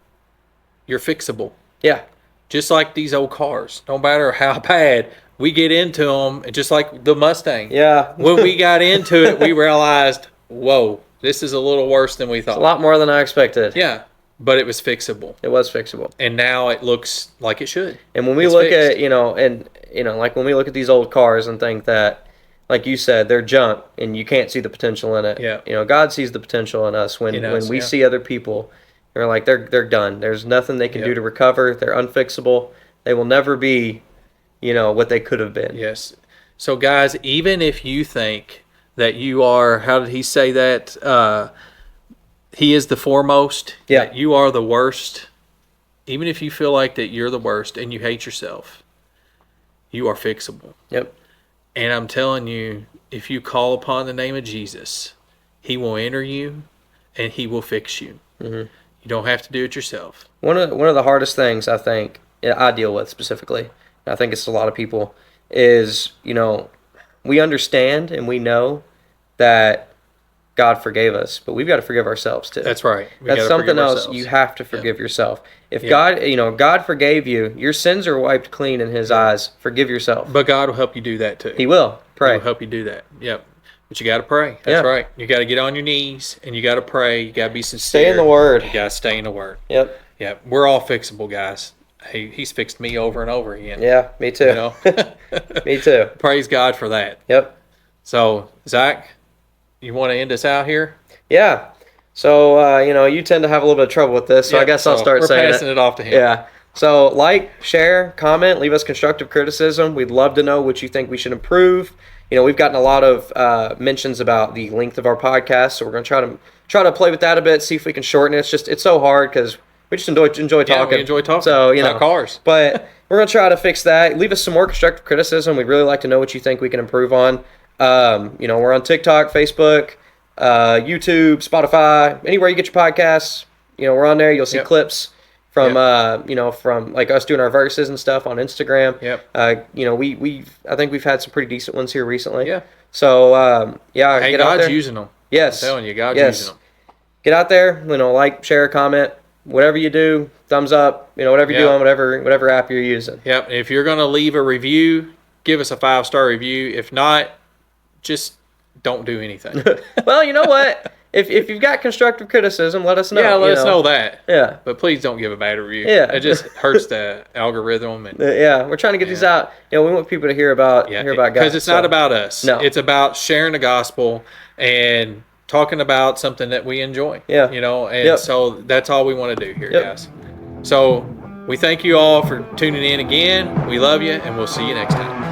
S2: you're fixable.
S3: Yeah.
S2: Just like these old cars. No matter how bad we get into them, just like the Mustang.
S3: Yeah.
S2: When we got into it, we realized, whoa, this is a little worse than we thought.
S3: It's a lot more than I expected.
S2: Yeah. But it was fixable.
S3: It was fixable.
S2: And now it looks like it should.
S3: And when we look at, like when we look at these old cars and think that, like you said, they're junk and you can't see the potential in it.
S2: Yeah.
S3: You know, God sees the potential in us when we see other people. They're like, they're done. There's nothing they can do to recover. They're unfixable. They will never be, you know, what they could have been.
S2: Yes. So, guys, even if you think that you are, how did he say that? He is the foremost.
S3: Yeah.
S2: That you are the worst. Even if you feel like that you're the worst and you hate yourself, you are fixable.
S3: Yep.
S2: And I'm telling you, if you call upon the name of Jesus, he will enter you and he will fix you. Mm-hmm. You don't have to do it yourself.
S3: One of the hardest things I think I deal with specifically, and I think it's a lot of people, is, you know, we understand and we know that God forgave us, but we've got to forgive ourselves too.
S2: That's right.
S3: That's something else. You have to forgive yourself. If God, God forgave you, your sins are wiped clean in His eyes. Forgive yourself.
S2: But God will help you do that too.
S3: He will. Pray.
S2: He will help you do that. Yep. But you got to pray. That's right. You got to get on your knees and you got to pray. You got to be sincere.
S3: Stay in the Word.
S2: You got to stay in the Word.
S3: Yep.
S2: Yep. We're all fixable, guys. He's fixed me over and over again.
S3: Yeah, me too. Me too.
S2: Praise God for that.
S3: Yep.
S2: So, Zach, you want to end us out here?
S3: Yeah. So, you tend to have a little bit of trouble with this, so I guess I'll start saying it.
S2: We're passing it off to him.
S3: Yeah. So, share, comment, leave us constructive criticism. We'd love to know what you think we should improve. We've gotten a lot of mentions about the length of our podcast, so we're going to try to play with that a bit, see if we can shorten it. It's so hard because we just enjoy talking.
S2: Yeah, we enjoy talking.
S3: So,
S2: about cars.
S3: But we're going to try to fix that. Leave us some more constructive criticism. We'd really like to know what you think we can improve on. We're on TikTok, Facebook, YouTube, Spotify, anywhere you get your podcasts. We're on there. You'll see clips from from like us doing our verses and stuff on Instagram.
S2: Yep.
S3: I think we've had some pretty decent ones here recently.
S2: Yeah.
S3: So
S2: hey,
S3: get out
S2: God's
S3: there.
S2: using them.
S3: Yes.
S2: I'm telling you, God's using them.
S3: Get out there. Like, share, comment, whatever you do. Thumbs up. Whatever you do on whatever app you're using.
S2: Yep. If you're gonna leave a review, give us a 5-star review. If not, just don't do anything.
S3: Well, you know what? If you've got constructive criticism, let us know.
S2: Yeah, let us know that.
S3: Yeah.
S2: But please don't give a bad review.
S3: Yeah.
S2: It just hurts the algorithm. And
S3: we're trying to get these out. We want people to hear about God.
S2: Because it's not about us.
S3: No.
S2: It's about sharing the gospel and talking about something that we enjoy.
S3: Yeah.
S2: So that's all we want to do here, guys. So we thank you all for tuning in again. We love you, and we'll see you next time.